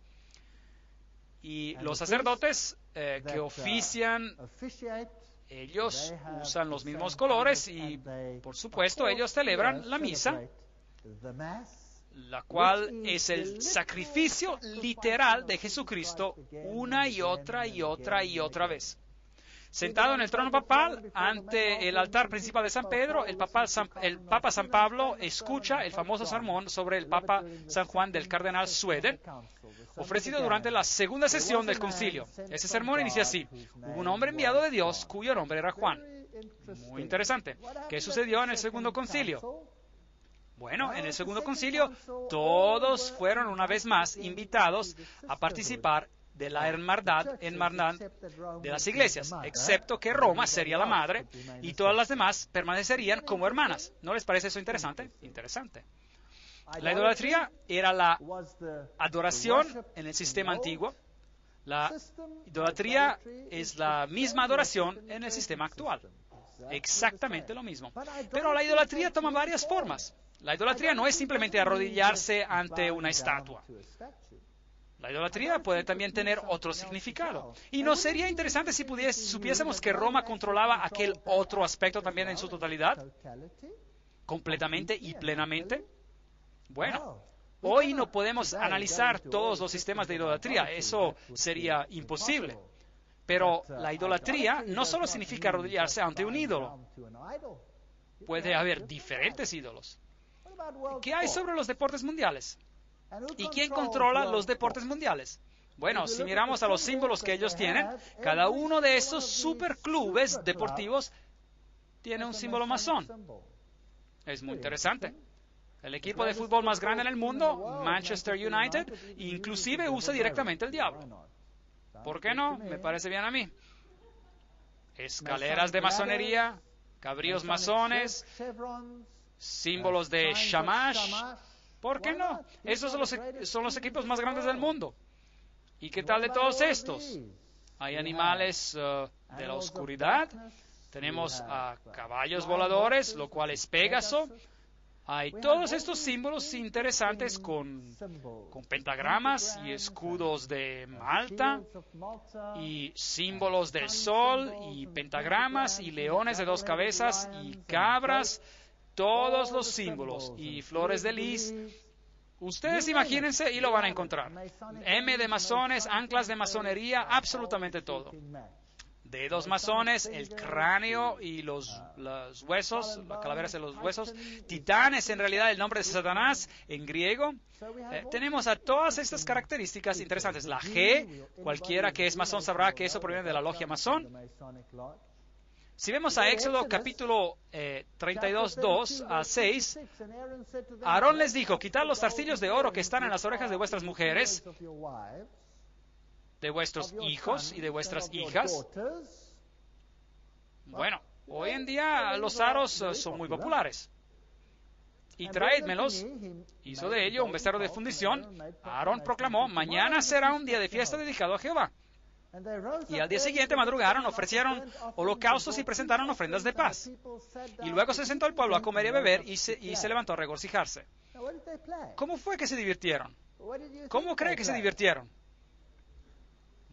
Y los sacerdotes que ofician Ellos usan los mismos colores y, por supuesto, ellos celebran la misa, la cual es el sacrificio literal de Jesucristo una y otra y otra y otra vez. Sentado en el trono papal, ante el altar principal de San Pedro, el Papa San Pablo escucha el famoso sermón sobre el Papa San Juan del cardenal Schroeder, ofrecido durante la segunda sesión del concilio. Ese sermón inicia así: hubo un hombre enviado de Dios cuyo nombre era Juan. Muy interesante. ¿Qué sucedió en el segundo concilio? Bueno, en el segundo concilio todos fueron una vez más invitados a participar de la hermandad de las iglesias, excepto que Roma sería la madre y todas las demás permanecerían como hermanas. ¿No les parece eso interesante? Interesante. La idolatría era la adoración en el sistema antiguo. La idolatría es la misma adoración en el sistema actual. Exactamente lo mismo. Pero la idolatría toma varias formas. La idolatría no es simplemente arrodillarse ante una estatua. La idolatría puede también tener otro significado. ¿Y no sería interesante si supiésemos que Roma controlaba aquel otro aspecto también en su totalidad? ¿Completamente y plenamente? Bueno, hoy no podemos analizar todos los sistemas de idolatría. Eso sería imposible. Pero la idolatría no solo significa arrodillarse ante un ídolo. Puede haber diferentes ídolos. ¿Qué hay sobre los deportes mundiales? ¿Y quién controla los deportes mundiales? Bueno, si miramos a los símbolos que ellos tienen, cada uno de estos superclubes deportivos tiene un símbolo masón. Es muy interesante. El equipo de fútbol más grande en el mundo, Manchester United, inclusive usa directamente el diablo. ¿Por qué no? Me parece bien a mí. Escaleras de masonería, cabríos masones, símbolos de Shamash. ¿Por qué no? Esos son los equipos más grandes del mundo. ¿Y qué tal de todos estos? Hay animales de la oscuridad. Tenemos caballos voladores, lo cual es Pégaso. Hay todos estos símbolos interesantes con pentagramas y escudos de Malta y símbolos del sol y pentagramas y leones de 2 cabezas y cabras. Todos los símbolos y flores de lis. Ustedes imagínense y lo van a encontrar. M de masones, anclas de masonería, absolutamente todo. Dedos masones, el cráneo y los huesos, las calaveras de los huesos. Titán es en realidad el nombre de Satanás en griego. Tenemos a todas estas características interesantes. La G, cualquiera que es masón sabrá que eso proviene de la logia masón. Si vemos a Éxodo capítulo 32, 2 a 6, Aarón les dijo: quitad los zarcillos de oro que están en las orejas de vuestras mujeres, de vuestros hijos y de vuestras hijas. Bueno, hoy en día los aros son muy populares. Y traédmelos. Hizo de ello un becerro de fundición. Aarón proclamó: mañana será un día de fiesta dedicado a Jehová. Y al día siguiente madrugaron, ofrecieron holocaustos y presentaron ofrendas de paz. Y luego se sentó el pueblo a comer y a beber y se levantó a regocijarse. ¿Cómo fue que se divirtieron? ¿Cómo cree que se divirtieron?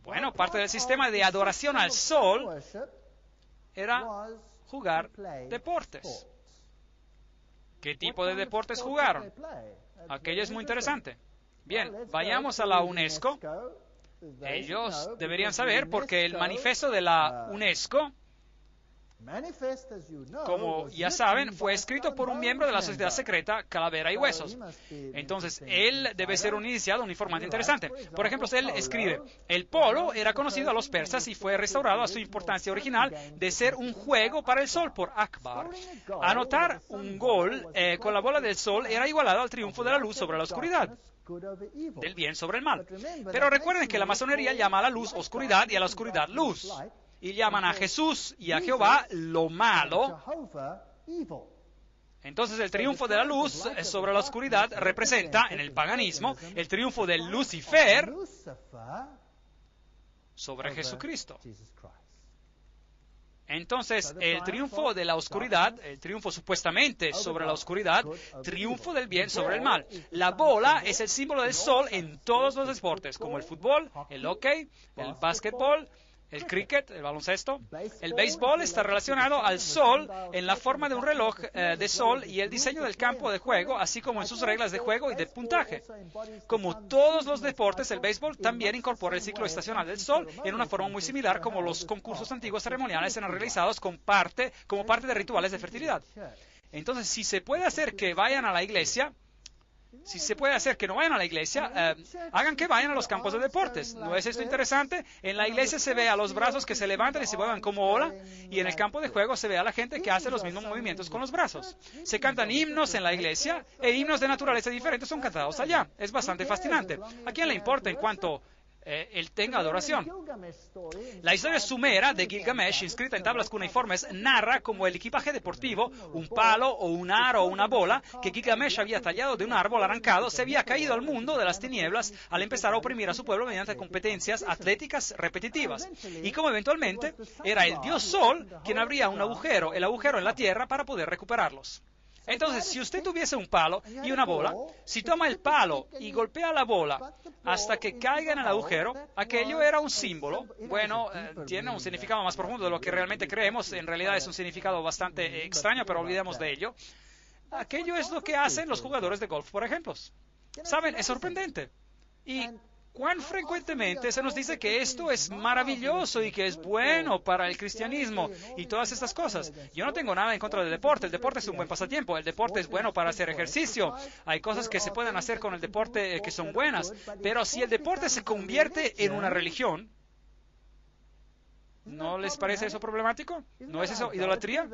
Bueno, parte del sistema de adoración al sol era jugar deportes. ¿Qué tipo de deportes jugaron? Aquello es muy interesante. Bien, vayamos a la UNESCO. Ellos deberían saber porque el manifiesto de la UNESCO, como ya saben, fue escrito por un miembro de la sociedad secreta Calavera y Huesos. Entonces, él debe ser un iniciado, un informante interesante. Por ejemplo, él escribe: el polo era conocido a los persas y fue restaurado a su importancia original de ser un juego para el sol por Akbar. Anotar un gol con la bola del sol era igualado al triunfo de la luz sobre la oscuridad, del bien sobre el mal. Pero recuerden que la masonería llama a la luz oscuridad y a la oscuridad luz. Y llaman a Jesús y a Jehová lo malo. Entonces el triunfo de la luz sobre la oscuridad representa en el paganismo el triunfo de Lucifer sobre Jesucristo. Entonces, el triunfo de la oscuridad, el triunfo supuestamente sobre la oscuridad, triunfo del bien sobre el mal. La bola es el símbolo del sol en todos los deportes, como el fútbol, el hockey, el básquetbol, el cricket, el baloncesto. El béisbol está relacionado al sol en la forma de un reloj de sol y el diseño del campo de juego, así como en sus reglas de juego y de puntaje. Como todos los deportes, el béisbol también incorpora el ciclo estacional del sol en una forma muy similar como los concursos antiguos ceremoniales eran realizados como parte de rituales de fertilidad. Entonces, si se puede hacer que vayan a la iglesia, si se puede hacer que no vayan a la iglesia, hagan que vayan a los campos de deportes. ¿No es esto interesante? En la iglesia se ve a los brazos que se levantan y se mueven como ola, y en el campo de juego se ve a la gente que hace los mismos movimientos con los brazos. Se cantan himnos en la iglesia, e himnos de naturaleza diferentes son cantados allá. Es bastante fascinante. ¿A quién le importa en cuanto él tenga adoración? La historia sumera de Gilgamesh, inscrita en tablas cuneiformes, narra como el equipaje deportivo, un palo o un aro o una bola, que Gilgamesh había tallado de un árbol arrancado, se había caído al mundo de las tinieblas al empezar a oprimir a su pueblo mediante competencias atléticas repetitivas. Y como eventualmente era el dios Sol quien abría un agujero, el agujero en la tierra, para poder recuperarlos. Entonces, si usted tuviese un palo y una bola, si toma el palo y golpea la bola hasta que caiga en el agujero, aquello era un símbolo. Bueno, tiene un significado más profundo de lo que realmente creemos. En realidad es un significado bastante extraño, pero olvidemos de ello. Aquello es lo que hacen los jugadores de golf, por ejemplo. ¿Saben? Es sorprendente. Y cuán frecuentemente se nos dice que esto es maravilloso y que es bueno para el cristianismo y todas estas cosas. Yo no tengo nada en contra del deporte. El deporte es un buen pasatiempo. El deporte es bueno para hacer ejercicio. Hay cosas que se pueden hacer con el deporte que son buenas. Pero si el deporte se convierte en una religión, ¿no les parece eso problemático? ¿No es eso idolatría?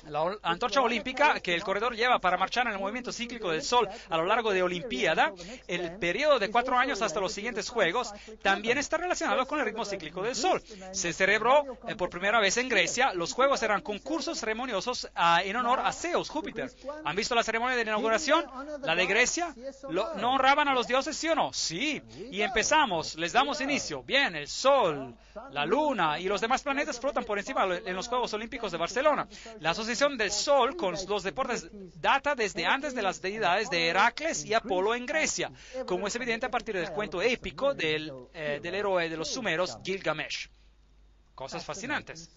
La antorcha olímpica que el corredor lleva para marchar en el movimiento cíclico del sol a lo largo de Olimpiada, el periodo de 4 años hasta los siguientes Juegos, también está relacionado con el ritmo cíclico del sol. Se celebró por primera vez en Grecia. Los Juegos eran concursos ceremoniosos en honor a Zeus, Júpiter. ¿Han visto la ceremonia de inauguración? La de Grecia. ¿No honraban a los dioses, sí o no? Sí. Y empezamos, les damos inicio. Bien, el sol, la luna y los demás planetas flotan por encima en los Juegos Olímpicos de Barcelona. La asociación del Sol con los deportes data desde antes de las deidades de Heracles y Apolo en Grecia, como es evidente a partir del cuento épico del héroe de los sumeros, Gilgamesh. Cosas fascinantes.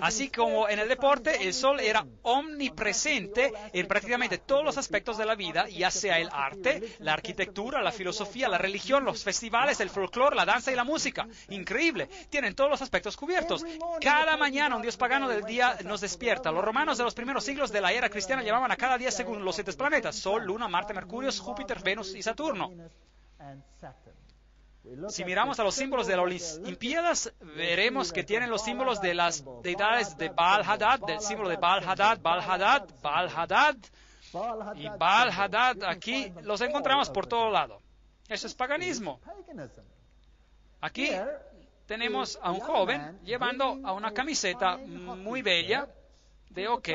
Así como en el deporte, el sol era omnipresente en prácticamente todos los aspectos de la vida, ya sea el arte, la arquitectura, la filosofía, la religión, los festivales, el folclore, la danza y la música. Increíble. Tienen todos los aspectos cubiertos. Cada mañana un dios pagano del día nos despierta. Los romanos de los primeros siglos de la era cristiana llamaban a cada día según los 7 planetas: Sol, Luna, Marte, Mercurio, Júpiter, Venus y Saturno. Si miramos a los símbolos de las Olimpiadas, veremos que tienen los símbolos de las deidades de Baal-Hadad, del símbolo de Baal-Hadad, Baal-Hadad, Baal-Hadad y Baal-Hadad. Aquí los encontramos por todo lado. Eso es paganismo. Aquí tenemos a un joven llevando a una camiseta muy bella de OK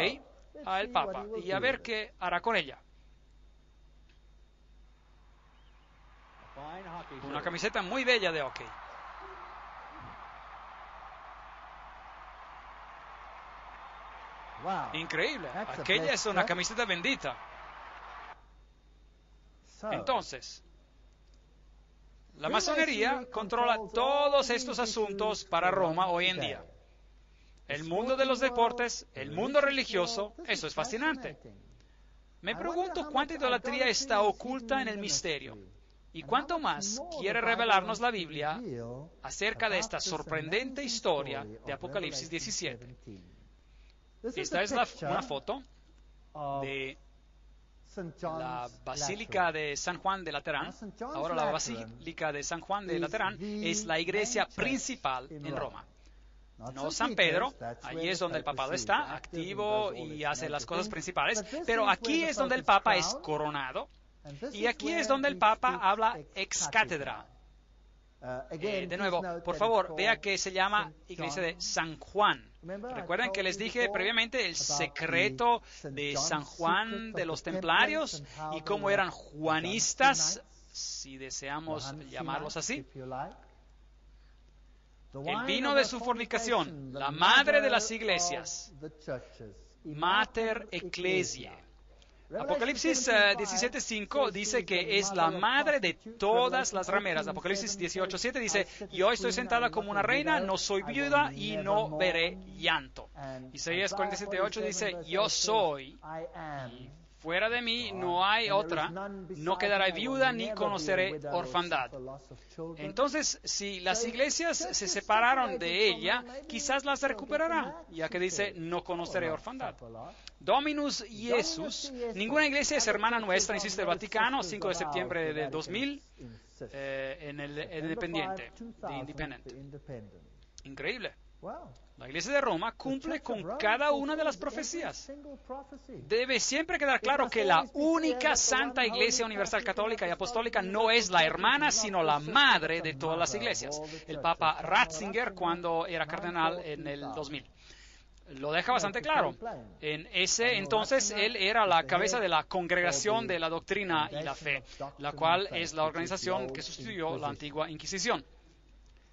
al Papa, y a ver qué hará con ella. Una camiseta muy bella de OK. Increíble. Aquella es una camiseta bendita. Entonces, la masonería controla todos estos asuntos para Roma hoy en día. El mundo de los deportes, el mundo religioso, eso es fascinante. Me pregunto cuánta idolatría está oculta en el misterio. ¿Y cuánto más quiere revelarnos la Biblia acerca de esta sorprendente historia de Apocalipsis 17? Esta es una foto de la Basílica de San Juan de Laterán. Ahora la Basílica de San Juan de Laterán es la iglesia principal en Roma. No San Pedro, allí es donde el papado está, activo y hace las cosas principales, pero aquí es donde el Papa es coronado. Y aquí es donde el Papa habla ex cátedra. De nuevo, por favor, vea que se llama Iglesia de San Juan. Recuerden que les dije previamente el secreto de San Juan de los Templarios y cómo eran juanistas, si deseamos llamarlos así. El vino de su fornicación, la madre de las iglesias, Mater Ecclesiae. Apocalipsis 17:5 dice que es la madre de todas las rameras. Apocalipsis 18:7 dice, yo estoy sentada como una reina, no soy viuda y no veré llanto. Isaías 47:8 dice, yo soy, y fuera de mí no hay otra, no quedará viuda ni conoceré orfandad. Entonces, si las iglesias se separaron de ella, quizás las recuperará, ya que dice, no conoceré orfandad. Dominus Iesus, ninguna iglesia es hermana nuestra, insiste el Vaticano, 5 de septiembre de 2000, en el Independiente, de Independent. Increíble. La Iglesia de Roma cumple con cada una de las profecías. Debe siempre quedar claro que la única Santa Iglesia Universal Católica y Apostólica no es la hermana, sino la madre de todas las iglesias. El Papa Ratzinger, cuando era cardenal en el 2000, lo deja bastante claro. En ese entonces, él era la cabeza de la Congregación de la Doctrina y la Fe, la cual es la organización que sustituyó la antigua Inquisición.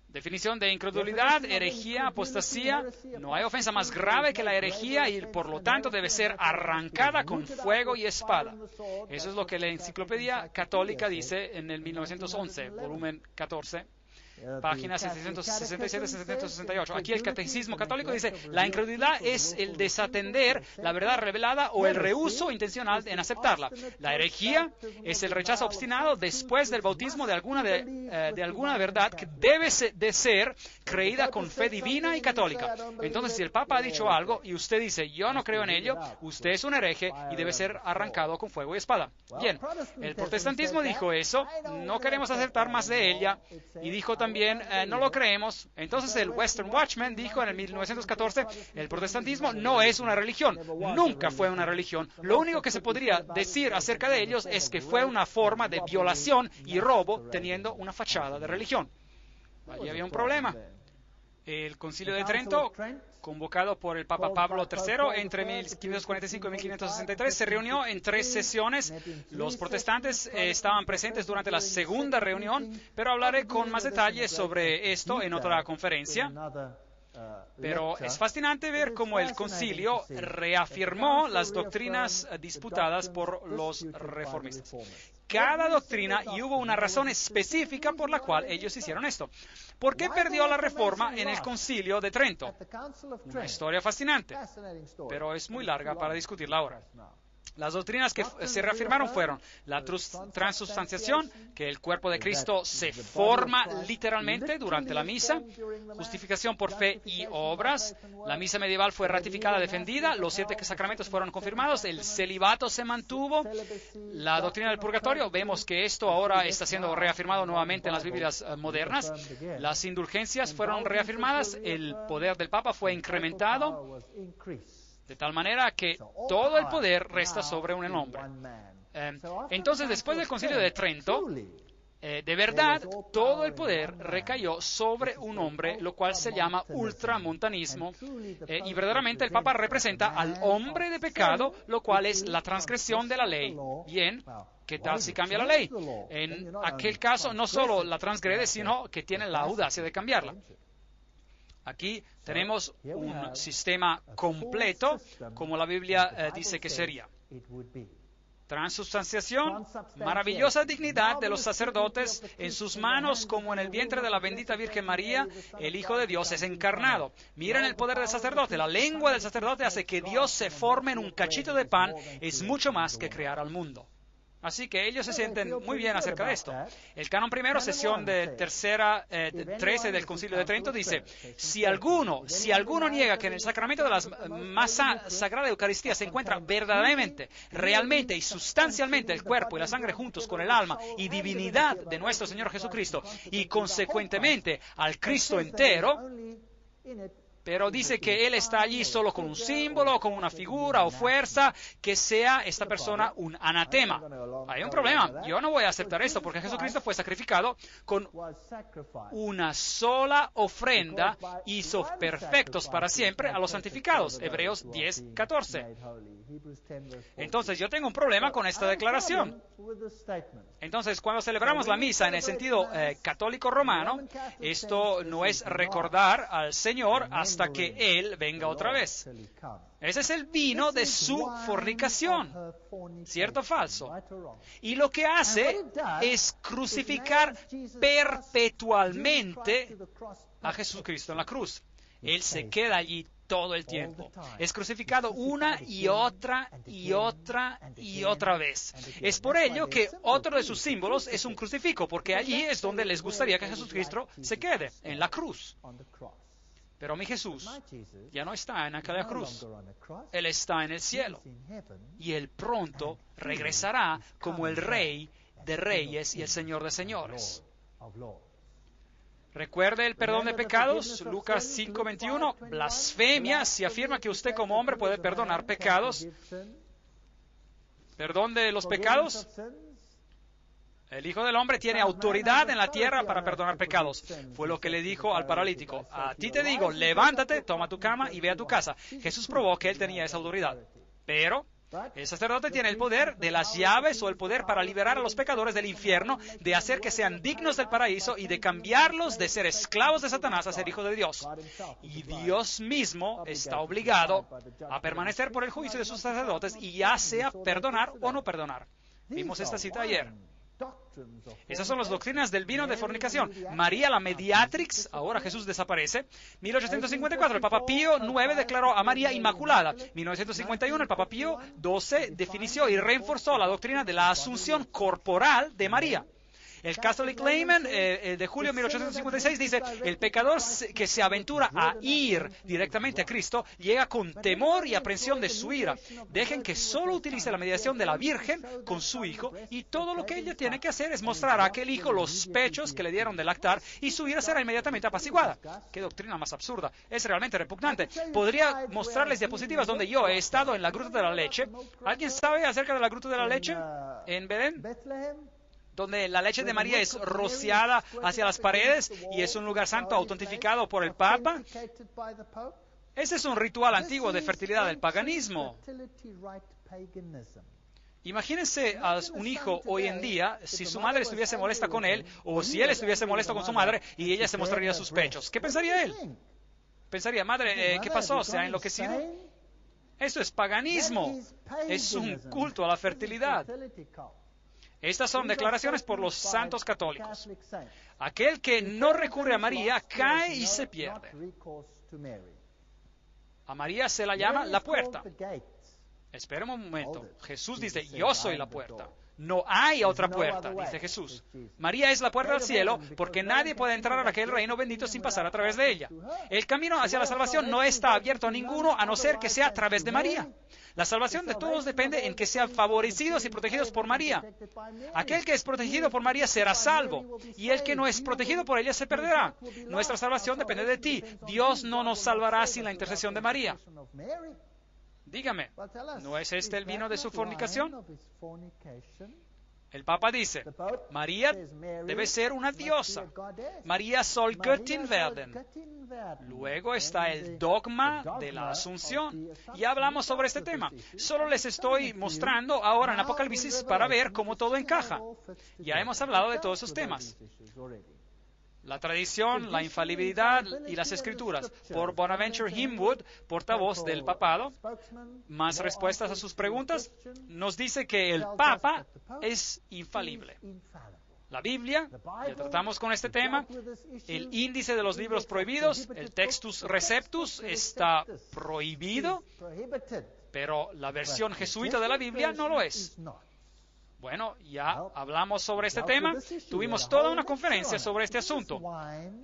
Definición de incredulidad, herejía, apostasía. No hay ofensa más grave que la herejía y por lo tanto debe ser arrancada con fuego y espada. Eso es lo que la Enciclopedia Católica dice en el 1911, volumen 14. Páginas 767-768. Aquí el Catecismo Católico dice, la incredulidad es el desatender la verdad revelada o el rehúso intencional en aceptarla. La herejía es el rechazo obstinado después del bautismo de alguna verdad que debe de ser creída con fe divina y católica. Entonces, si el Papa ha dicho algo y usted dice, yo no creo en ello, usted es un hereje y debe ser arrancado con fuego y espada. Bien, el protestantismo dijo eso, no queremos aceptar más de ella, y dijo también, no lo creemos. Entonces el Western Watchman dijo en el 1914, el protestantismo no es una religión, nunca fue una religión. Lo único que se podría decir acerca de ellos es que fue una forma de violación y robo teniendo una fachada de religión. Allí había un problema. El Concilio de Trento, convocado por el Papa Pablo III entre 1545 y 1563, se reunió en 3 sesiones. Los protestantes estaban presentes durante la segunda reunión, pero hablaré con más detalles sobre esto en otra conferencia. Pero es fascinante ver cómo el concilio reafirmó las doctrinas disputadas por los reformistas. Cada doctrina, y hubo una razón específica por la cual ellos hicieron esto. ¿Por qué perdió la reforma en el concilio de Trento? Una historia fascinante, pero es muy larga para discutirla ahora. Las doctrinas que se reafirmaron fueron la transubstanciación, que el cuerpo de Cristo se forma literalmente durante la misa, justificación por fe y obras, la misa medieval fue ratificada, defendida, los 7 sacramentos fueron confirmados, el celibato se mantuvo, la doctrina del purgatorio, vemos que esto ahora está siendo reafirmado nuevamente en las Biblias modernas, las indulgencias fueron reafirmadas, el poder del Papa fue incrementado, de tal manera que todo el poder resta sobre un hombre. Entonces, después del Concilio de Trento, de verdad, todo el poder recayó sobre un hombre, lo cual se llama ultramontanismo, y verdaderamente el Papa representa al hombre de pecado, lo cual es la transgresión de la ley. Bien, ¿qué tal si cambia la ley? En aquel caso, no solo la transgrede, sino que tiene la audacia de cambiarla. Aquí tenemos un sistema completo, como la Biblia dice que sería. Transubstanciación, maravillosa dignidad de los sacerdotes, en sus manos como en el vientre de la bendita Virgen María, el Hijo de Dios es encarnado. Miren el poder del sacerdote, la lengua del sacerdote hace que Dios se forme en un cachito de pan, es mucho más que crear al mundo. Así que ellos se sienten muy bien acerca de esto. El canon primero, sesión de 13 del Concilio de Trento, dice, si alguno niega que en el sacramento de la más sagrada Eucaristía se encuentra verdaderamente, realmente y sustancialmente el cuerpo y la sangre juntos con el alma y divinidad de nuestro Señor Jesucristo y consecuentemente al Cristo entero, pero dice que Él está allí solo con un símbolo, con una figura o fuerza, que sea esta persona un anatema. Hay un problema. Yo no voy a aceptar esto porque Jesucristo fue sacrificado con una sola ofrenda, hizo perfectos para siempre a los santificados. Hebreos 10:14. Entonces yo tengo un problema con esta declaración. Entonces cuando celebramos la misa en el sentido católico romano, esto no es recordar al Señor, hasta que Él venga otra vez. Ese es el vino de su fornicación. ¿Cierto o falso? Y lo que hace es crucificar perpetualmente a Jesucristo en la cruz. Él se queda allí todo el tiempo. Es crucificado una y otra y otra y otra vez. Es por ello que otro de sus símbolos es un crucifijo, porque allí es donde les gustaría que Jesucristo se quede, en la cruz. Pero mi Jesús ya no está en aquella cruz. Él está en el cielo. Y Él pronto regresará como el Rey de reyes y el Señor de señores. Recuerde el perdón de pecados, Lucas 5:21, blasfemia, si afirma que usted como hombre puede perdonar pecados. Perdón de los pecados. El Hijo del Hombre tiene autoridad en la tierra para perdonar pecados. Fue lo que le dijo al paralítico. A ti te digo, levántate, toma tu cama y ve a tu casa. Jesús probó que él tenía esa autoridad. Pero el sacerdote tiene el poder de las llaves o el poder para liberar a los pecadores del infierno, de hacer que sean dignos del paraíso y de cambiarlos de ser esclavos de Satanás a ser hijos de Dios. Y Dios mismo está obligado a permanecer por el juicio de sus sacerdotes y ya sea perdonar o no perdonar. Vimos esta cita ayer. Esas son las doctrinas del vino de fornicación. María la Mediatrix, ahora Jesús desaparece. 1854, el Papa Pío IX declaró a María Inmaculada. 1951, el Papa Pío XII definió y reforzó la doctrina de la asunción corporal de María. El Catholic Layman de julio de 1856 dice, el pecador que se aventura a ir directamente a Cristo llega con temor y aprensión de su ira. Dejen que solo utilice la mediación de la Virgen con su hijo y todo lo que ella tiene que hacer es mostrar a aquel hijo los pechos que le dieron de lactar y su ira será inmediatamente apaciguada. ¡Qué doctrina más absurda! Es realmente repugnante. Podría mostrarles diapositivas donde yo he estado en la Gruta de la Leche. ¿Alguien sabe acerca de la Gruta de la Leche en Belén? Donde la leche de María es rociada hacia las paredes y es un lugar santo autentificado por el Papa. Ese es un ritual antiguo de fertilidad del paganismo. Imagínense a un hijo hoy en día, si su madre estuviese molesta con él, o si él estuviese molesto con su madre, y ella se mostraría sus pechos. ¿Qué pensaría él? Pensaría, madre, ¿qué pasó? ¿Se ha enloquecido? Eso es paganismo. Es un culto a la fertilidad. Estas son declaraciones por los santos católicos. Aquel que no recurre a María cae y se pierde. A María se la llama la puerta. Espera un momento. Jesús dice, yo soy la puerta. No hay otra puerta, dice Jesús. María es la puerta al cielo porque nadie puede entrar a aquel reino bendito sin pasar a través de ella. El camino hacia la salvación no está abierto a ninguno a no ser que sea a través de María. La salvación de todos depende en que sean favorecidos y protegidos por María. Aquel que es protegido por María será salvo, y el que no es protegido por ella se perderá. Nuestra salvación depende de ti. Dios no nos salvará sin la intercesión de María. Dígame, ¿no es este el vino de su fornicación? El Papa dice, María debe ser una diosa. María soll Göttin werden. Luego está el dogma de la Asunción. Ya hablamos sobre este tema. Solo les estoy mostrando ahora en Apocalipsis para ver cómo todo encaja. Ya hemos hablado de todos esos temas. La tradición, la infalibilidad y las escrituras. Por Bonaventure Himwood, portavoz del papado, más respuestas a sus preguntas, nos dice que el Papa es infalible. La Biblia, ya tratamos con este tema, el índice de los libros prohibidos, el Textus Receptus está prohibido, pero la versión jesuita de la Biblia no lo es. Bueno, ya hablamos sobre este tema, tuvimos toda una conferencia sobre este asunto.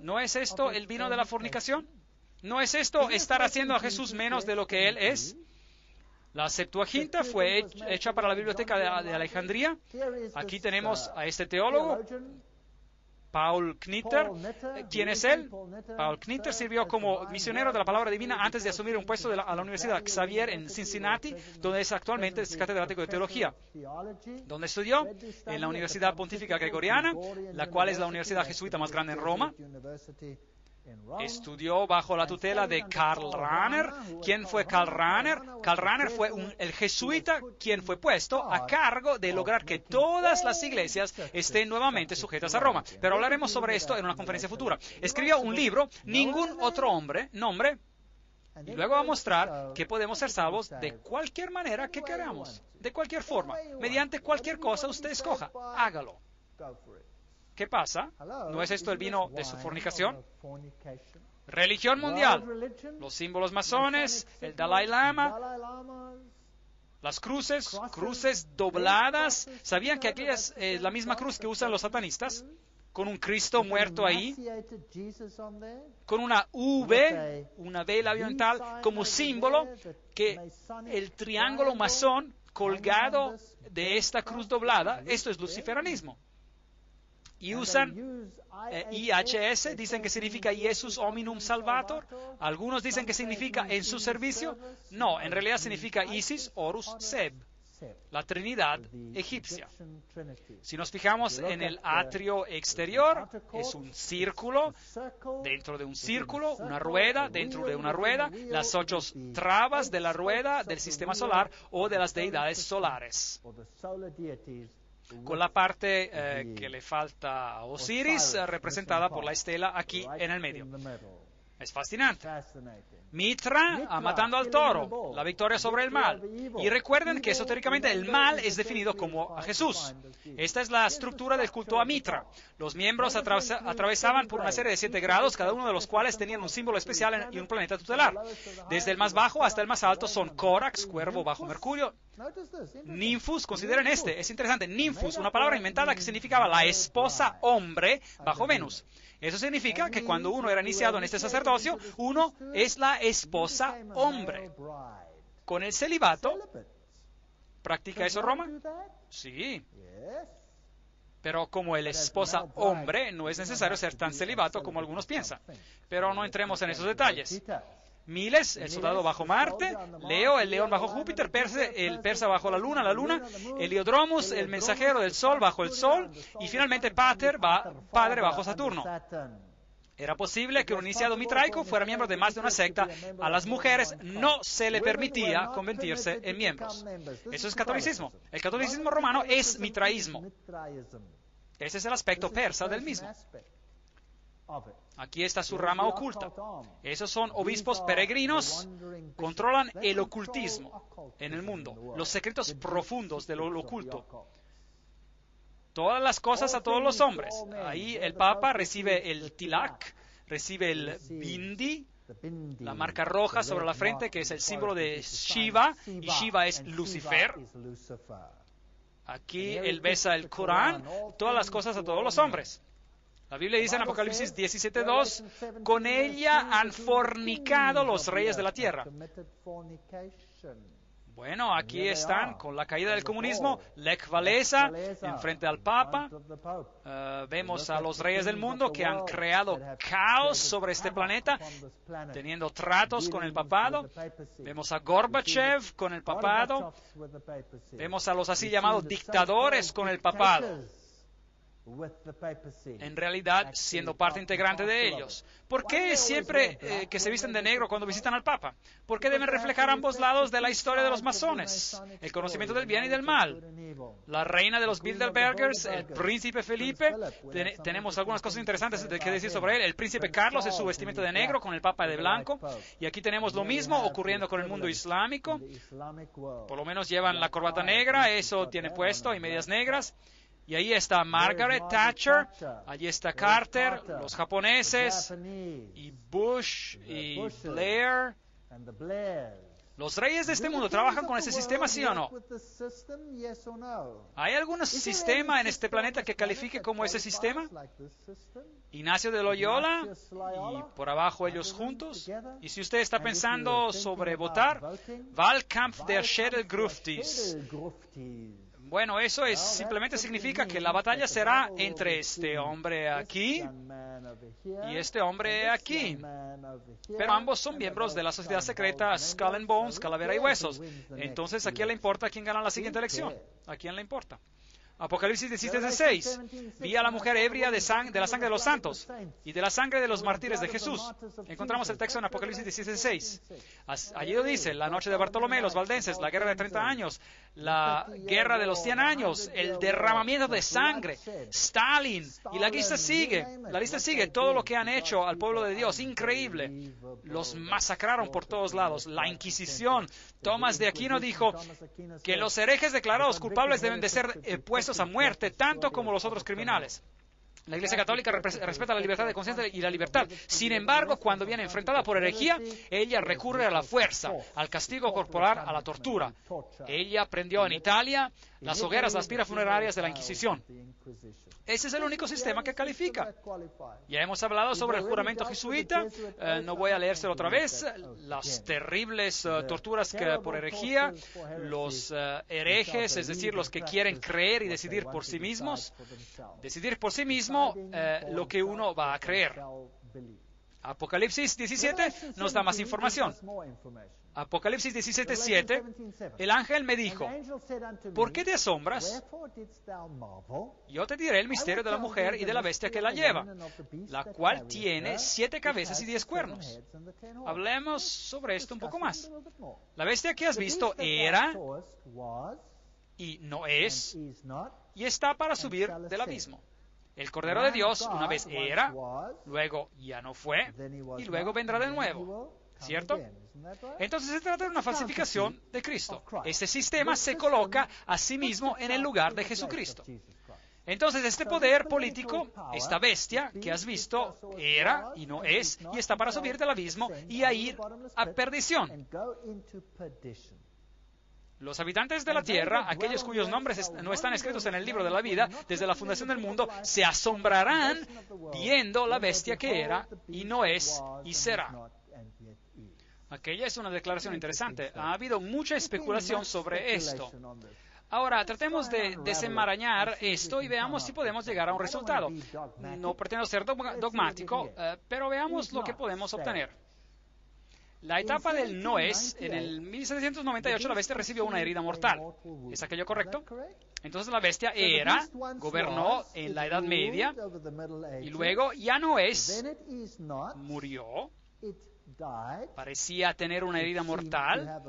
¿No es esto el vino de la fornicación? ¿No es esto estar haciendo a Jesús menos de lo que Él es? La Septuaginta fue hecha para la Biblioteca de Alejandría. Aquí tenemos a este teólogo, Paul Knitter. ¿Quién es él? Paul Knitter sirvió como misionero de la palabra divina antes de asumir un puesto a la Universidad Xavier en Cincinnati, donde actualmente es catedrático de teología. ¿Dónde estudió? En la Universidad Pontífica Gregoriana, la cual es la universidad jesuita más grande en Roma. Estudió bajo la tutela de Karl Rahner. ¿Quién fue Karl Rahner? Karl Rahner fue el jesuita quien fue puesto a cargo de lograr que todas las iglesias estén nuevamente sujetas a Roma. Pero hablaremos sobre esto en una conferencia futura. Escribió un libro, ningún otro nombre, Y luego va a mostrar que podemos ser salvos de cualquier manera que queramos, de cualquier forma, mediante cualquier cosa usted escoja, hágalo. ¿Qué pasa? ¿No es esto el vino de su fornicación? Religión mundial, los símbolos masones, el Dalai Lama, las cruces dobladas. ¿Sabían que aquella es la misma cruz que usan los satanistas? Con un Cristo muerto ahí, con una V, una vela oriental, como símbolo que el triángulo masón colgado de esta cruz doblada, esto es luciferanismo. Y usan IHS, dicen que significa Jesus Hominum Salvator. Algunos dicen que significa en su servicio. No, en realidad significa Isis, Horus, Seb, la Trinidad egipcia. Si nos fijamos en el atrio exterior, es un círculo, dentro de un círculo, una rueda, dentro de una rueda, las 8 trabas de la rueda del sistema solar o de las deidades solares, con la parte que le falta a Osiris, representada por la estela aquí en el medio. Es fascinante. Mitra matando al toro, la victoria sobre el mal. Y recuerden que esotéricamente el mal es definido como a Jesús. Esta es la estructura del culto a Mitra. Los miembros atravesaban por una serie de 7 grados, cada uno de los cuales tenían un símbolo especial y un planeta tutelar. Desde el más bajo hasta el más alto son Corax, cuervo bajo Mercurio. Ninfus, consideren este, es interesante. Ninfus, una palabra inventada que significaba la esposa hombre bajo Venus. Eso significa que cuando uno era iniciado en este sacerdocio, uno es la esposa hombre. Con el celibato, ¿practica eso Roma? Sí. Pero como el esposa hombre, no es necesario ser tan celibato como algunos piensan. Pero no entremos en esos detalles. Miles, el soldado bajo Marte, Leo, el león bajo Júpiter, el persa bajo la luna, Heliodromus, el mensajero del sol bajo el sol, y finalmente Pater, padre bajo Saturno. Era posible que un iniciado mitraico fuera miembro de más de una secta. A las mujeres no se le permitía convertirse en miembros. Eso es catolicismo. El catolicismo romano es mitraísmo. Ese es el aspecto persa del mismo. Aquí está su rama oculta. Esos son obispos peregrinos, controlan el ocultismo en el mundo, los secretos profundos de lo oculto. Todas las cosas a todos los hombres. Ahí el Papa recibe el tilak, recibe el bindi, la marca roja sobre la frente, que es el símbolo de Shiva, y Shiva es Lucifer. Aquí él besa el Corán, todas las cosas a todos los hombres. La Biblia dice en Apocalipsis 17:2, con ella han fornicado los reyes de la tierra. Bueno, aquí están, con la caída del comunismo, Lech Walesa, enfrente al Papa. Vemos a los reyes del mundo que han creado caos sobre este planeta, teniendo tratos con el papado. Vemos a Gorbachev con el papado. Vemos a los así llamados dictadores con el papado. En realidad, siendo parte integrante de ellos. ¿Por qué siempre que se visten de negro cuando visitan al Papa? ¿Por qué deben reflejar ambos lados de la historia de los masones? El conocimiento del bien y del mal. La reina de los Bilderbergers, el príncipe Felipe. Tenemos algunas cosas interesantes que decir sobre él. El príncipe Carlos es su vestimenta de negro con el Papa de blanco. Y aquí tenemos lo mismo ocurriendo con el mundo islámico. Por lo menos llevan la corbata negra, eso tiene puesto, y medias negras. Y ahí está Margaret Thatcher, allí está Carter, los japoneses, y Bush, y Blair. ¿Los reyes de este mundo trabajan con ese sistema, sí o no? ¿Hay algún sistema en este planeta que califique como ese sistema? Ignacio de Loyola, y por abajo ellos juntos. Y si usted está pensando sobre votar, Wahlkampf der Schädelgruftis. Bueno, eso simplemente significa que la batalla será entre este hombre aquí y este hombre aquí. Pero ambos son miembros de la sociedad secreta Skull and Bones, Calavera y Huesos. Entonces, ¿a quién le importa quién gana la siguiente elección? ¿A quién le importa? Apocalipsis 17:6. Vi a la mujer ebria de la sangre de los santos y de la sangre de los mártires de Jesús. Encontramos el texto en Apocalipsis 17:6. Allí lo dice: la noche de Bartolomé, los valdenses, la guerra de 30 años, la guerra de los 100 años, el derramamiento de sangre, Stalin, y la lista sigue, todo lo que han hecho al pueblo de Dios, increíble. Los masacraron por todos lados, la Inquisición. Tomás de Aquino dijo que los herejes declarados culpables deben de ser puestos a muerte, tanto como los otros criminales. La Iglesia Católica respeta la libertad de conciencia y la libertad. Sin embargo, cuando viene enfrentada por herejía, ella recurre a la fuerza, al castigo corporal, a la tortura. Ella prendió en Italia las hogueras, las piras funerarias de la Inquisición. Ese es el único sistema que califica. Ya hemos hablado sobre el juramento jesuita. No voy a leérselo otra vez. Las terribles torturas por herejía, los herejes, es decir, los que quieren creer y decidir por sí mismos. Decidir por sí mismo lo que uno va a creer. Apocalipsis 17 nos da más información. Apocalipsis 17:7, el ángel me dijo: ¿por qué te asombras? Yo te diré el misterio de la mujer y de la bestia que la lleva, la cual tiene 7 cabezas y 10 cuernos. Hablemos sobre esto un poco más. La bestia que has visto era y no es y está para subir del abismo. El Cordero de Dios una vez era, luego ya no fue y luego vendrá de nuevo. ¿Cierto? Entonces se trata de una falsificación de Cristo. Este sistema se coloca a sí mismo en el lugar de Jesucristo. Entonces este poder político, esta bestia que has visto, era y no es y está para subir del abismo y a ir a perdición. Los habitantes de la tierra, aquellos cuyos nombres no están escritos en el libro de la vida desde la fundación del mundo, se asombrarán viendo la bestia que era y no es y será. Aquella es una declaración interesante. Ha habido mucha especulación sobre esto. Ahora, tratemos de desenmarañar esto y veamos si podemos llegar a un resultado. No pretendo ser dogmático, pero veamos lo que podemos obtener. La etapa del no es, en el 1798 la bestia recibió una herida mortal. ¿Es aquello correcto? Entonces la bestia era, gobernó en la Edad Media, y luego ya no es, murió, parecía tener una herida mortal,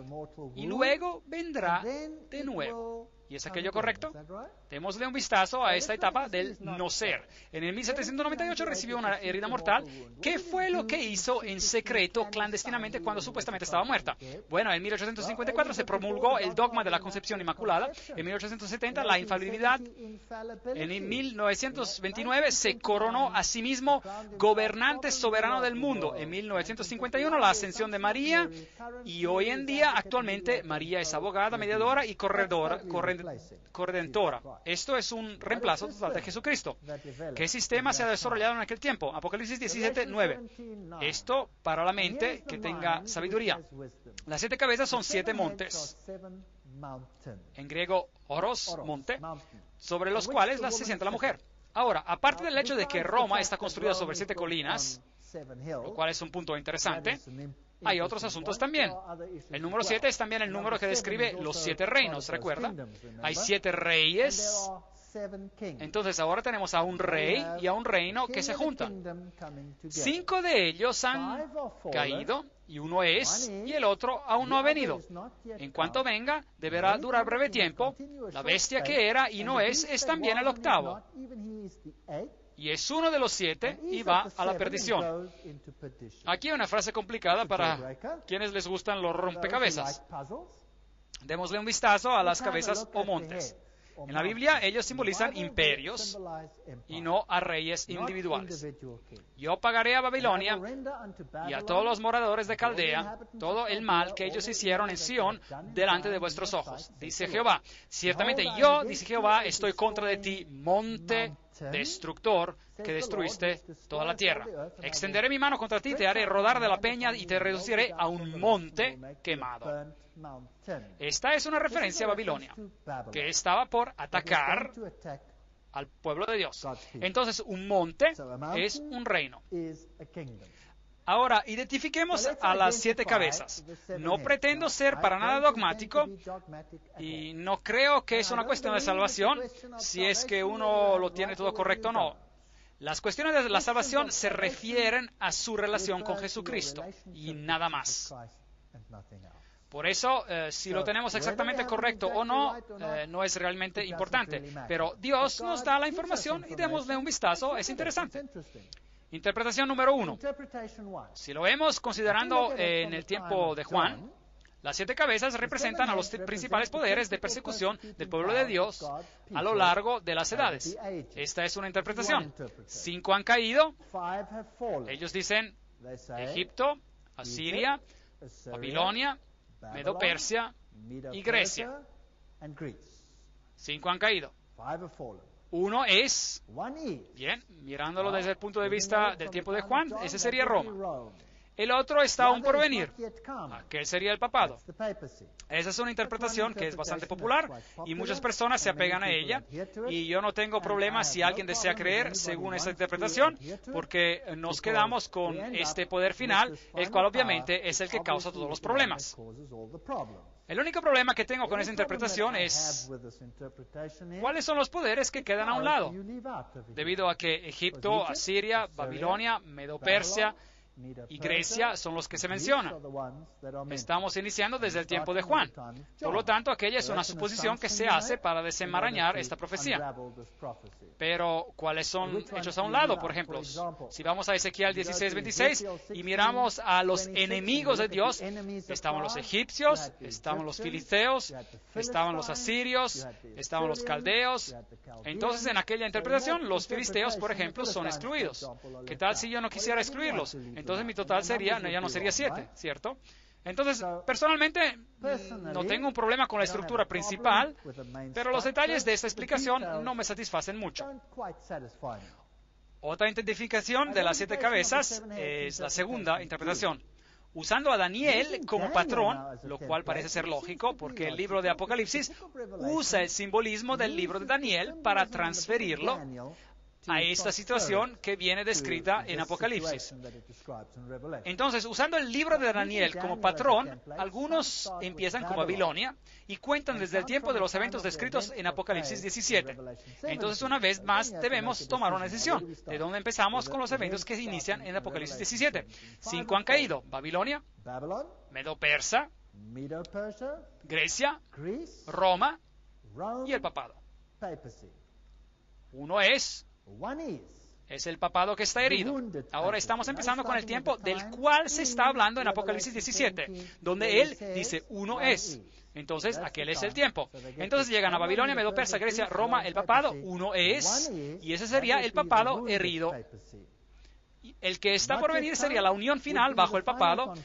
y luego vendrá de nuevo. ¿Y es aquello correcto? Démosle un vistazo a esta etapa del no ser. En el 1798 recibió una herida mortal. ¿Qué fue lo que hizo en secreto, clandestinamente, cuando supuestamente estaba muerta? Bueno, en 1854 se promulgó el dogma de la concepción inmaculada. En 1870 la infalibilidad. En 1929 se coronó a sí mismo gobernante soberano del mundo. En 1951 la ascensión de María. Y hoy en día, actualmente, María es abogada, mediadora y corredentora. Esto es un reemplazo total de Jesucristo. ¿Qué sistema se ha desarrollado en aquel tiempo? Apocalipsis 17:9. Esto para la mente que tenga sabiduría. Las 7 cabezas son 7 montes. En griego, oros, monte, sobre los cuales se sienta la mujer. Ahora, aparte del hecho de que Roma está construida sobre 7 colinas, lo cual es un punto interesante, hay otros asuntos también. El número 7 es también el número que describe los 7 reinos, ¿recuerda? Hay 7 reyes. Entonces ahora tenemos a un rey y a un reino que se juntan. 5 de ellos han caído y uno es y el otro aún no ha venido. En cuanto venga, deberá durar breve tiempo. La bestia que era y no es también el octavo. Y es uno de los 7 y va a la perdición. Aquí hay una frase complicada para quienes les gustan los rompecabezas. Démosle un vistazo a las cabezas o montes. En la Biblia ellos simbolizan imperios y no a reyes individuales. Yo pagaré a Babilonia y a todos los moradores de Caldea todo el mal que ellos hicieron en Sión delante de vuestros ojos, dice Jehová. Ciertamente yo, dice Jehová, estoy contra de ti, monte destructor, que destruiste toda la tierra. Extenderé mi mano contra ti, te haré rodar de la peña y te reduciré a un monte quemado. Esta es una referencia a Babilonia, que estaba por atacar al pueblo de Dios. Entonces, un monte es un reino. Ahora, identifiquemos a las 7 cabezas. No pretendo ser para nada dogmático y no creo que es una cuestión de salvación, si es que uno lo tiene todo correcto o no. Las cuestiones de la salvación se refieren a su relación con Jesucristo y nada más. Por eso, si lo tenemos exactamente correcto o no, no es realmente importante. Pero Dios nos da la información y démosle un vistazo, es interesante. Interpretación número 1. Si lo vemos considerando en el tiempo de Juan, las 7 cabezas representan a los principales poderes de persecución del pueblo de Dios a lo largo de las edades. Esta es una interpretación. 5 han caído. Ellos dicen Egipto, Asiria, Babilonia, Medo-Persia y Grecia. 5 han caído. 1 es, bien, mirándolo desde el punto de vista del tiempo de Juan, ese sería Roma. El otro está aún por venir. Aquel sería el papado. Esa es una interpretación que es bastante popular y muchas personas se apegan a ella. Y yo no tengo problema si alguien desea creer según esa interpretación, porque nos quedamos con este poder final, el cual obviamente es el que causa todos los problemas. El único problema que tengo con esa interpretación es cuáles son los poderes que quedan a un lado, debido a que Egipto, Asiria, Babilonia, Medo-Persia y Grecia son los que se mencionan. Estamos iniciando desde el tiempo de Juan. Por lo tanto, aquella es una suposición que se hace para desenmarañar esta profecía. Pero, ¿cuáles son hechos a un lado? Por ejemplo, si vamos a Ezequiel 16:26 y miramos a los enemigos de Dios, estaban los egipcios, estaban los filisteos, estaban los asirios, estaban los caldeos. Entonces, en aquella interpretación, los filisteos, por ejemplo, son excluidos. ¿Qué tal si yo no quisiera excluirlos? Entonces mi total sería, ya no sería 7, ¿cierto? Entonces, personalmente, no tengo un problema con la estructura principal, pero los detalles de esta explicación no me satisfacen mucho. Otra identificación de las 7 cabezas es la segunda interpretación. Usando a Daniel como patrón, lo cual parece ser lógico, porque el libro de Apocalipsis usa el simbolismo del libro de Daniel para transferirlo a esta situación que viene descrita en Apocalipsis. Entonces, usando el libro de Daniel como patrón, algunos empiezan con Babilonia y cuentan desde el tiempo de los eventos descritos en Apocalipsis 17. Entonces, una vez más, debemos tomar una decisión. ¿De dónde empezamos con los eventos que se inician en Apocalipsis 17? 5 han caído. Babilonia, Medo-Persa, Grecia, Roma y el papado. 1 es el papado que está herido. Ahora estamos empezando con el tiempo del cual se está hablando en Apocalipsis 17, donde él dice 1 es. Entonces, aquel es el tiempo. Entonces llegan a Babilonia, Medo-Persa, Grecia, Roma, el papado, 1 es, y ese sería el papado herido. El que está por venir sería la unión final bajo el papado,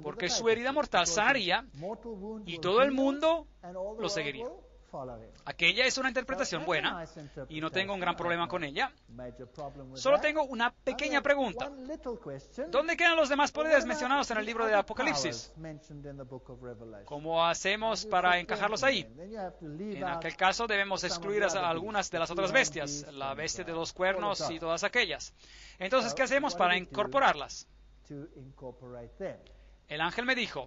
porque su herida mortal sanaría y todo el mundo lo seguiría. Aquella es una interpretación buena y no tengo un gran problema con ella. Solo tengo una pequeña pregunta. ¿Dónde quedan los demás poderes mencionados en el libro de Apocalipsis? ¿Cómo hacemos para encajarlos ahí? En aquel caso debemos excluir a algunas de las otras bestias, la bestia de 2 cuernos y todas aquellas. Entonces, ¿qué hacemos para incorporarlas? El ángel me dijo,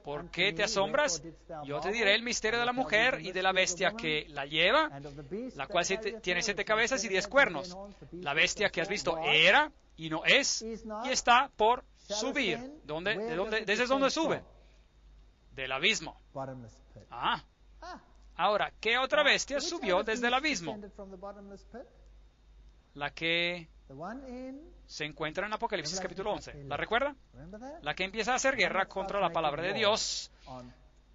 ¿por qué te asombras? Yo te diré el misterio de la mujer y de la bestia que la lleva, la cual tiene 7 cabezas y 10 cuernos. La bestia que has visto era y no es y está por subir. ¿Desde dónde sube? Del abismo. Ahora, ¿qué otra bestia subió desde el abismo? La que se encuentra en Apocalipsis capítulo 11. ¿La recuerda? La que empieza a hacer guerra contra la palabra de Dios,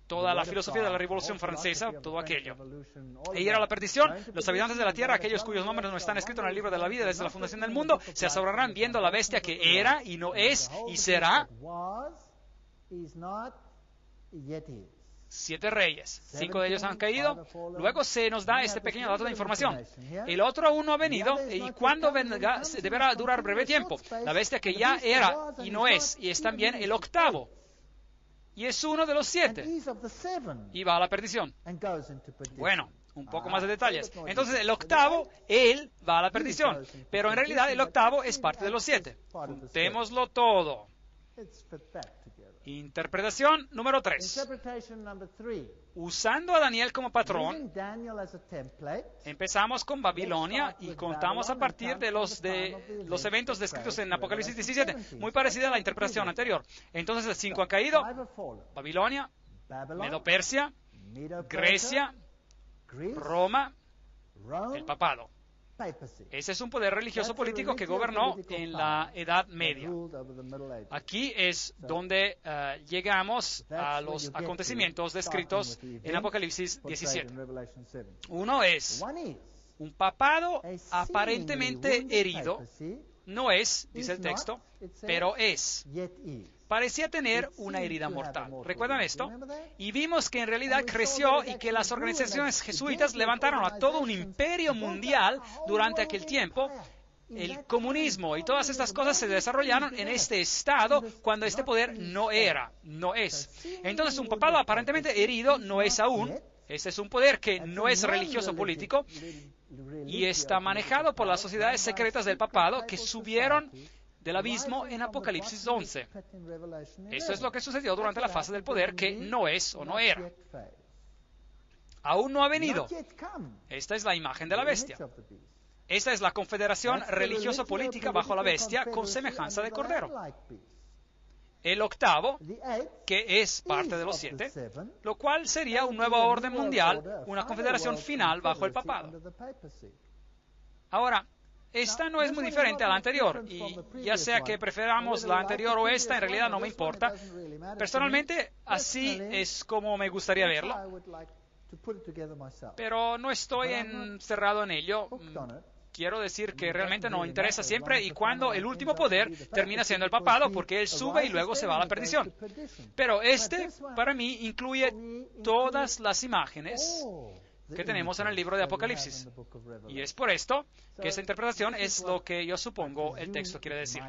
toda la filosofía de la Revolución Francesa, todo aquello. Ella era la perdición. Los habitantes de la tierra, aquellos cuyos nombres no están escritos en el libro de la vida desde la fundación del mundo, se asombrarán viendo a la bestia que era y no es y será. 7 reyes, 5 de ellos han caído. Luego se nos da este pequeño dato de información. El otro aún no ha venido y cuando venga deberá durar breve tiempo. La bestia que ya era y no es, y es también el 8º. Y es uno de los 7. Y va a la perdición. Bueno, un poco más de detalles. Entonces el octavo, él va a la perdición, pero en realidad el octavo es parte de los 7. Juntémoslo todo. Interpretación número 3. Usando a Daniel como patrón, empezamos con Babilonia y contamos a partir de los eventos descritos en Apocalipsis 17, muy parecida a la interpretación anterior. Entonces el 5 ha caído, Babilonia, Medo-Persia, Grecia, Roma, el papado. Ese es un poder religioso político que gobernó en la Edad Media. Aquí es donde llegamos a los acontecimientos descritos en Apocalipsis 17. Uno es un papado aparentemente herido. No es, dice el texto, pero es. Parecía tener una herida mortal. ¿Recuerdan esto? Y vimos que en realidad creció y que las organizaciones jesuitas levantaron a todo un imperio mundial durante aquel tiempo. El comunismo y todas estas cosas se desarrollaron en este estado cuando este poder no es. Entonces un papado aparentemente herido no es aún. Este es un poder que no es religioso político y está manejado por las sociedades secretas del papado que subieron del abismo en Apocalipsis 11. Esto es lo que sucedió durante la fase del poder que no es o no era. Aún no ha venido. Esta es la imagen de la bestia. Esta es la confederación religioso-política bajo la bestia con semejanza de cordero. El octavo, que es parte de los 7, lo cual sería un nuevo orden mundial, una confederación final bajo el papado. Ahora, esta no es muy diferente a la anterior, y ya sea que preferamos la anterior o esta, en realidad no me importa. Personalmente, así es como me gustaría verlo, pero no estoy encerrado en ello. Quiero decir que realmente nos interesa siempre y cuando el último poder termina siendo el papado, porque él sube y luego se va a la perdición. Pero este, para mí, incluye todas las imágenes que tenemos en el libro de Apocalipsis. Y es por esto que esta interpretación es lo que yo supongo el texto quiere decir.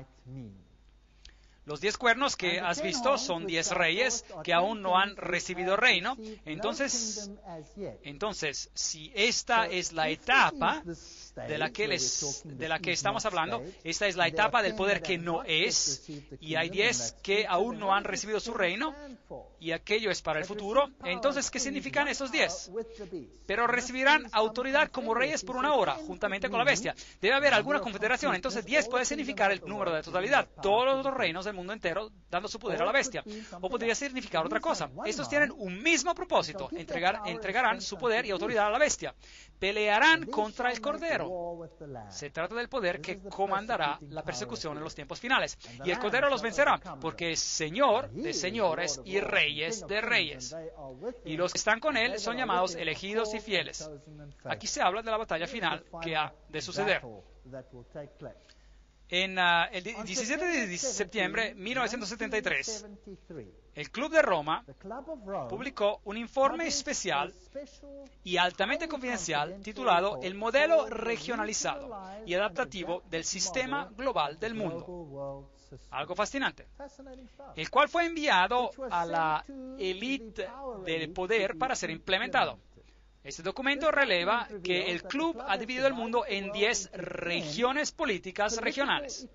Los 10 cuernos que has visto son 10 reyes que aún no han recibido reino. Entonces, si esta es la etapa de la que estamos hablando, esta es la etapa del poder que no es, y hay 10 que aún no han recibido su reino, y aquello es para el futuro. Entonces, ¿qué significan esos 10? Pero recibirán autoridad como reyes por una hora, juntamente con la bestia. Debe haber alguna confederación. Entonces, 10 puede significar el número de totalidad, todos los reinos del mundo entero dando su poder a la bestia. O podría significar otra cosa. Estos tienen un mismo propósito: entregarán su poder y autoridad a la bestia. Pelearán contra el cordero. Se trata del poder que comandará la persecución en los tiempos finales. Y el cordero los vencerá, porque es Señor de señores y Reyes de reyes. Y los que están con él son llamados elegidos y fieles. Aquí se habla de la batalla final que ha de suceder. En el 17 de septiembre de 1973, el Club de Roma publicó un informe especial y altamente confidencial titulado El modelo regionalizado y adaptativo del sistema global del mundo. Algo fascinante. El cual fue enviado a la élite del poder para ser implementado. Este documento releva que el club ha dividido el mundo en 10 regiones políticas regionales,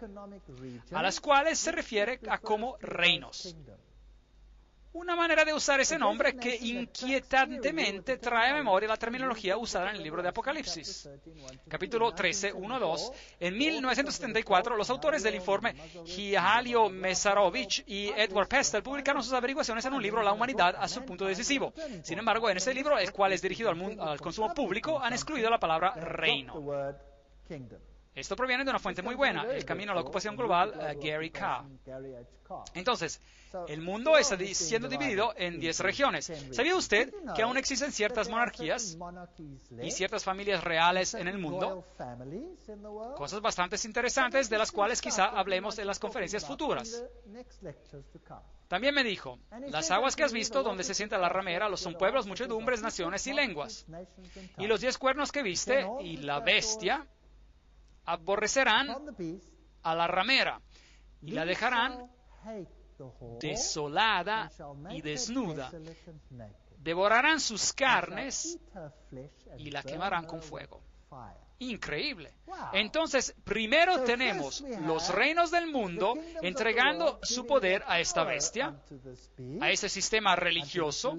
a las cuales se refiere a como reinos. Una manera de usar ese nombre que inquietantemente trae a memoria la terminología usada en el libro de Apocalipsis. Capítulo 13, 1-2. En 1974, los autores del informe Hialio Mesarovich y Edward Pestel publicaron sus averiguaciones en un libro, La humanidad a su punto decisivo. Sin embargo, en ese libro, el cual es dirigido al consumo público, han excluido la palabra reino. Esto proviene de una fuente muy buena, El camino a la ocupación global, Gary K. Entonces, el mundo está siendo dividido en 10 regiones. ¿Sabía usted que aún existen ciertas monarquías y ciertas familias reales en el mundo? Cosas bastante interesantes de las cuales quizá hablemos en las conferencias futuras. También me dijo, las aguas que has visto donde se sienta la ramera son pueblos, muchedumbres, naciones y lenguas. Y los 10 cuernos que viste y la bestia aborrecerán a la ramera y la dejarán desolada y desnuda devorarán sus carnes y la quemarán con fuego. Increíble. Entonces, primero tenemos los reinos del mundo entregando su poder a esta bestia, a ese sistema religioso,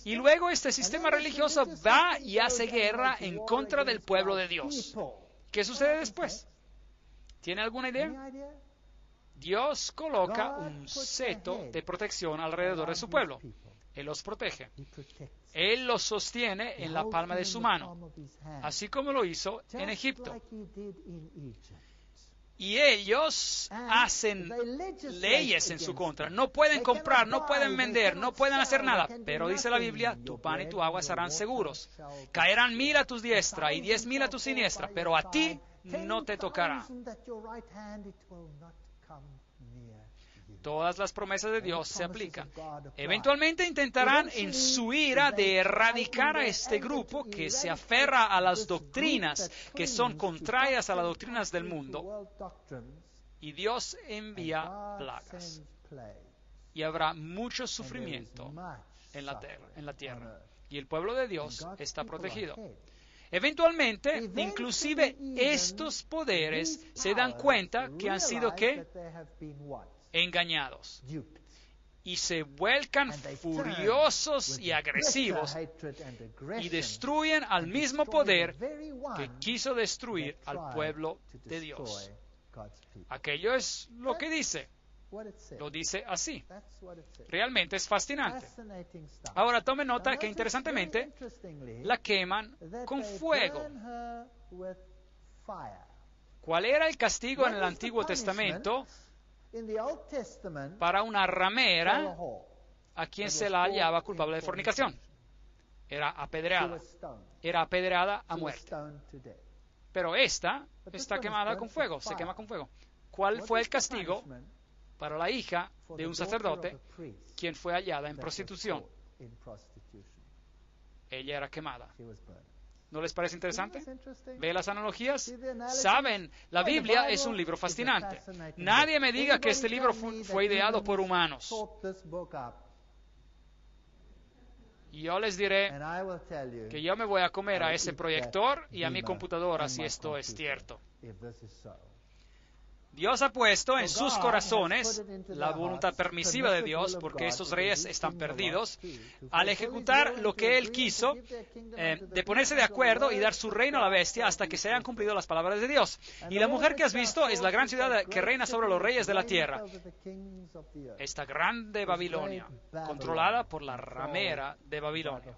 y luego este sistema religioso va y hace guerra en contra del pueblo de Dios. ¿Qué sucede después? ¿Tiene alguna idea? Dios coloca un seto de protección alrededor de su pueblo. Él los protege. Él los sostiene en la palma de su mano, así como lo hizo en Egipto. Y ellos hacen leyes en su contra. No pueden comprar, no pueden vender, no pueden hacer nada. Pero dice la Biblia, tu pan y tu agua estarán seguros. Caerán 1000 a tu diestra y 10,000 a tu siniestra, pero a ti no te tocará. Todas las promesas de Dios se aplican. Eventualmente intentarán en su ira de erradicar a este grupo que se aferra a las doctrinas que son contrarias a las doctrinas del mundo. Y Dios envía plagas. Y habrá mucho sufrimiento en la tierra. Y el pueblo de Dios está protegido. Eventualmente, inclusive estos poderes se dan cuenta que han sido ¿qué? Engañados, y se vuelcan furiosos y agresivos y destruyen al mismo poder que quiso destruir al pueblo de Dios. Aquello es lo que dice. Lo dice así. Realmente es fascinante. Ahora tome nota que interesantemente la queman con fuego. ¿Cuál era el castigo en el Antiguo Testamento para una ramera a quien se la hallaba culpable de fornicación? Era apedreada. Era apedreada a muerte. Pero esta está quemada con fuego, se quema con fuego. ¿Cuál fue el castigo para la hija de un sacerdote quien fue hallada en prostitución? Ella era quemada. ¿No les parece interesante? ¿Ve las analogías? Saben, la Biblia es un libro fascinante. Nadie me diga que este libro fue ideado por humanos. Y yo les diré que yo me voy a comer a ese proyector y a mi computadora si esto es cierto. Dios ha puesto en sus corazones la voluntad permisiva de Dios, porque estos reyes están perdidos, al ejecutar lo que Él quiso, de ponerse de acuerdo y dar su reino a la bestia hasta que se hayan cumplido las palabras de Dios. Y la mujer que has visto es la gran ciudad que reina sobre los reyes de la tierra. Esta grande Babilonia, controlada por la ramera de Babilonia.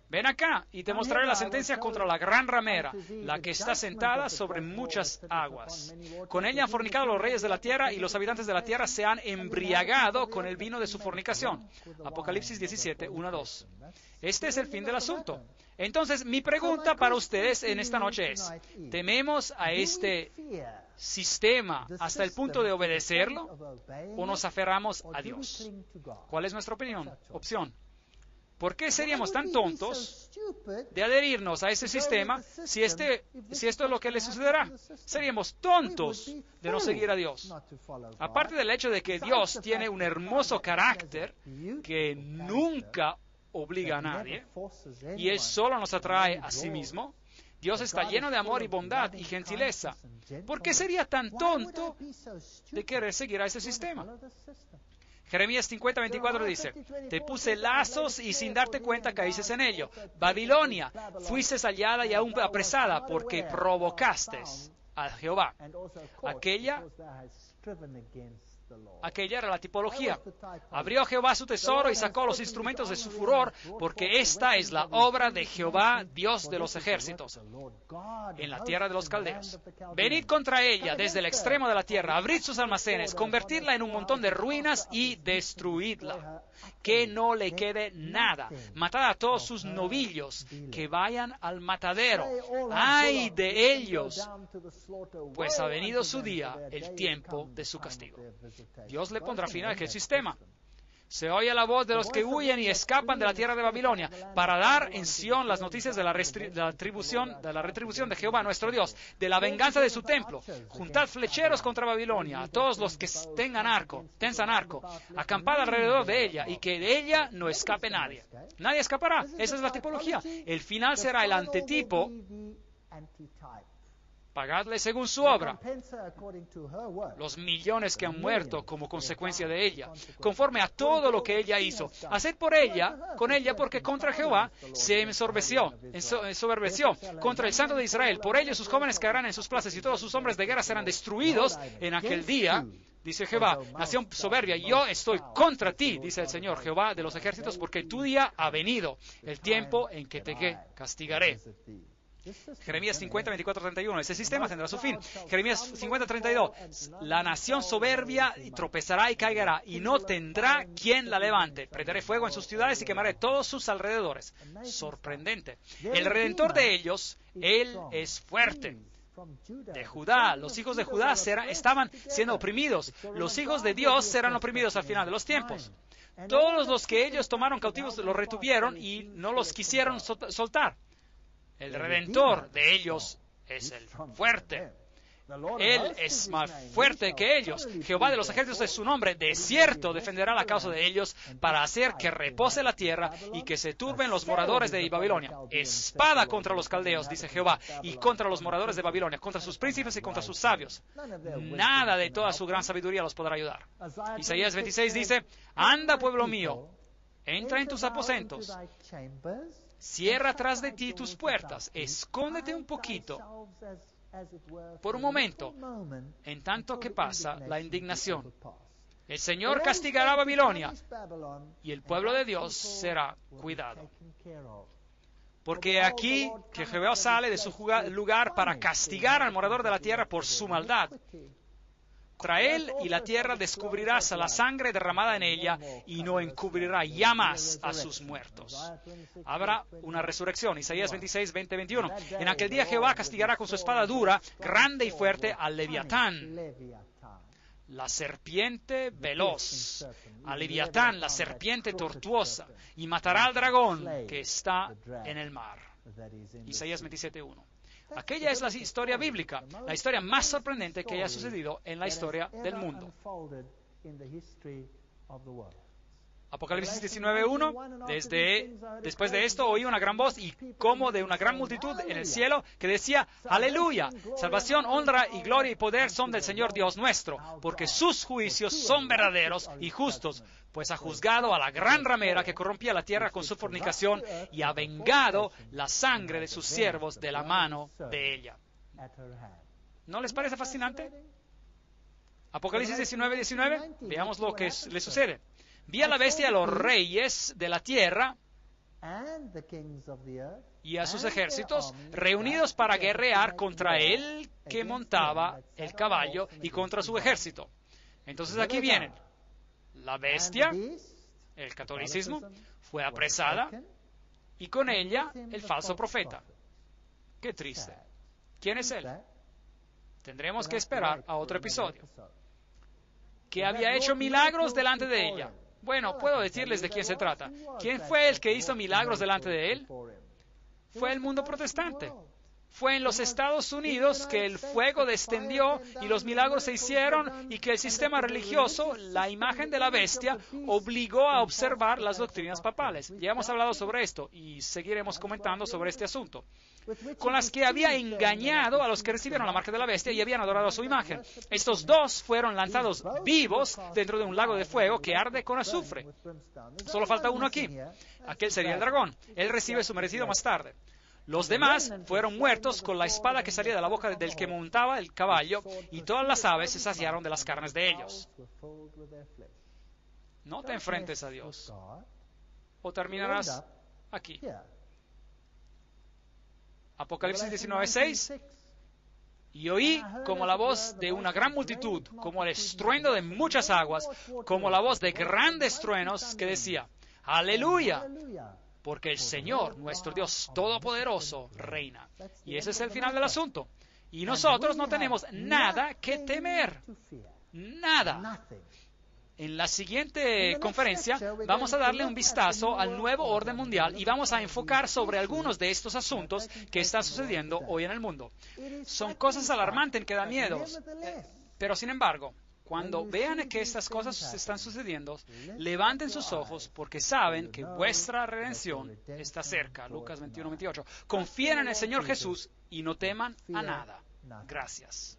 Ven acá y te mostraré la sentencia contra la gran ramera, la que está sentada sobre muchas aguas. Con ella han fornicado los reyes de la tierra y los habitantes de la tierra se han embriagado con el vino de su fornicación. Apocalipsis 17, 1 a 2. Este es el fin del asunto. Entonces, mi pregunta para ustedes en esta noche es, ¿tememos a este sistema hasta el punto de obedecerlo o nos aferramos a Dios? ¿Cuál es nuestra opción? ¿Por qué seríamos tan tontos de adherirnos a ese sistema si esto es lo que le sucederá? Seríamos tontos de no seguir a Dios. Aparte del hecho de que Dios tiene un hermoso carácter que nunca obliga a nadie y Él solo nos atrae a sí mismo, Dios está lleno de amor y bondad y gentileza. ¿Por qué sería tan tonto de querer seguir a ese sistema? Jeremías 50:24 dice, te puse lazos y sin darte cuenta caíste en ello. Babilonia, fuiste hallada y aún apresada porque provocaste a Jehová. Aquella era la tipología. Abrió Jehová su tesoro y sacó los instrumentos de su furor, porque esta es la obra de Jehová, Dios de los ejércitos, en la tierra de los caldeos. Venid contra ella desde el extremo de la tierra, abrid sus almacenes, convertidla en un montón de ruinas y destruidla, que no le quede nada. Matad a todos sus novillos, que vayan al matadero. ¡Ay de ellos! Pues ha venido su día, el tiempo de su castigo. Dios le pondrá fin a aquel sistema. Se oye la voz de los que huyen y escapan de la tierra de Babilonia, para dar en Sión las noticias de la retribución de Jehová nuestro Dios, de la venganza de su templo. Juntad flecheros contra Babilonia, a todos los que tengan arco, acampad alrededor de ella, y que de ella no escape nadie. Nadie escapará. Esa es la tipología. El final será el antetipo. Pagadle según su obra los millones que han muerto como consecuencia de ella, conforme a todo lo que ella hizo. Haced con ella, porque contra Jehová se ensoberbeció contra el Santo de Israel. Por ello sus jóvenes caerán en sus plazas y todos sus hombres de guerra serán destruidos en aquel día, dice Jehová, nación soberbia. Yo estoy contra ti, dice el Señor Jehová de los ejércitos, porque tu día ha venido, el tiempo en que te castigaré. Jeremías 50, 24, 31. Ese sistema tendrá su fin. Jeremías 50, 32. La nación soberbia tropezará y caigará, y no tendrá quien la levante. Prenderé fuego en sus ciudades y quemaré todos sus alrededores. Sorprendente. El Redentor de ellos, Él es fuerte. De Judá, los hijos de Judá estaban siendo oprimidos. Los hijos de Dios serán oprimidos al final de los tiempos. Todos los que ellos tomaron cautivos los retuvieron y no los quisieron soltar. El Redentor de ellos es el fuerte. Él es más fuerte que ellos. Jehová de los ejércitos es su nombre. De cierto defenderá la causa de ellos para hacer que repose la tierra y que se turben los moradores de Babilonia. Espada contra los caldeos, dice Jehová, y contra los moradores de Babilonia, contra sus príncipes y contra sus sabios. Nada de toda su gran sabiduría los podrá ayudar. Isaías 26 dice, anda, pueblo mío, entra en tus aposentos. Cierra tras de ti tus puertas, escóndete un poquito, por un momento, en tanto que pasa la indignación. El Señor castigará a Babilonia y el pueblo de Dios será cuidado. Porque aquí que Jehová sale de su lugar para castigar al morador de la tierra por su maldad. Contra él y la tierra descubrirás la sangre derramada en ella y no encubrirá ya más a sus muertos. Habrá una resurrección. Isaías 26, 20, 21. En aquel día Jehová castigará con su espada dura, grande y fuerte, al Leviatán, la serpiente veloz, al Leviatán, la serpiente tortuosa, y matará al dragón que está en el mar. Isaías 27, 1. Aquella es la historia bíblica, la historia más sorprendente que haya sucedido en la historia del mundo. Apocalipsis 19:1. Después de esto oí una gran voz y como de una gran multitud en el cielo que decía, aleluya, salvación, honra y gloria y poder son del Señor Dios nuestro, porque sus juicios son verdaderos y justos, pues ha juzgado a la gran ramera que corrompía la tierra con su fornicación y ha vengado la sangre de sus siervos de la mano de ella. ¿No les parece fascinante? Apocalipsis 19:19. Veamos lo que le sucede. Vi a la bestia, a los reyes de la tierra y a sus ejércitos reunidos para guerrear contra el que montaba el caballo y contra su ejército. Entonces aquí vienen. La bestia, el catolicismo, fue apresada y con ella el falso profeta. Qué triste. ¿Quién es él? Tendremos que esperar a otro episodio. Que había hecho milagros delante de ella. Bueno, puedo decirles de quién se trata. ¿Quién fue el que hizo milagros delante de él? Fue el mundo protestante. Fue en los Estados Unidos que el fuego descendió y los milagros se hicieron y que el sistema religioso, la imagen de la bestia, obligó a observar las doctrinas papales. Ya hemos hablado sobre esto y seguiremos comentando sobre este asunto. Con las que había engañado a los que recibieron la marca de la bestia y habían adorado a su imagen. Estos dos fueron lanzados vivos dentro de un lago de fuego que arde con azufre. Solo falta uno aquí. Aquel sería el dragón. Él recibe su merecido más tarde. Los demás fueron muertos con la espada que salía de la boca del que montaba el caballo, y todas las aves se saciaron de las carnes de ellos. No te enfrentes a Dios, o terminarás aquí. Apocalipsis 19:6. Y oí como la voz de una gran multitud, como el estruendo de muchas aguas, como la voz de grandes truenos que decía, ¡Aleluya! Porque el Señor, nuestro Dios Todopoderoso, reina. Y ese es el final del asunto. Y nosotros no tenemos nada que temer. Nada. En la siguiente conferencia vamos a darle un vistazo al nuevo orden mundial y vamos a enfocar sobre algunos de estos asuntos que están sucediendo hoy en el mundo. Son cosas alarmantes que dan miedo, pero sin embargo, cuando vean que estas cosas están sucediendo, levanten sus ojos porque saben que vuestra redención está cerca. Lucas 21:28. Confíen en el Señor Jesús y no teman a nada. Gracias.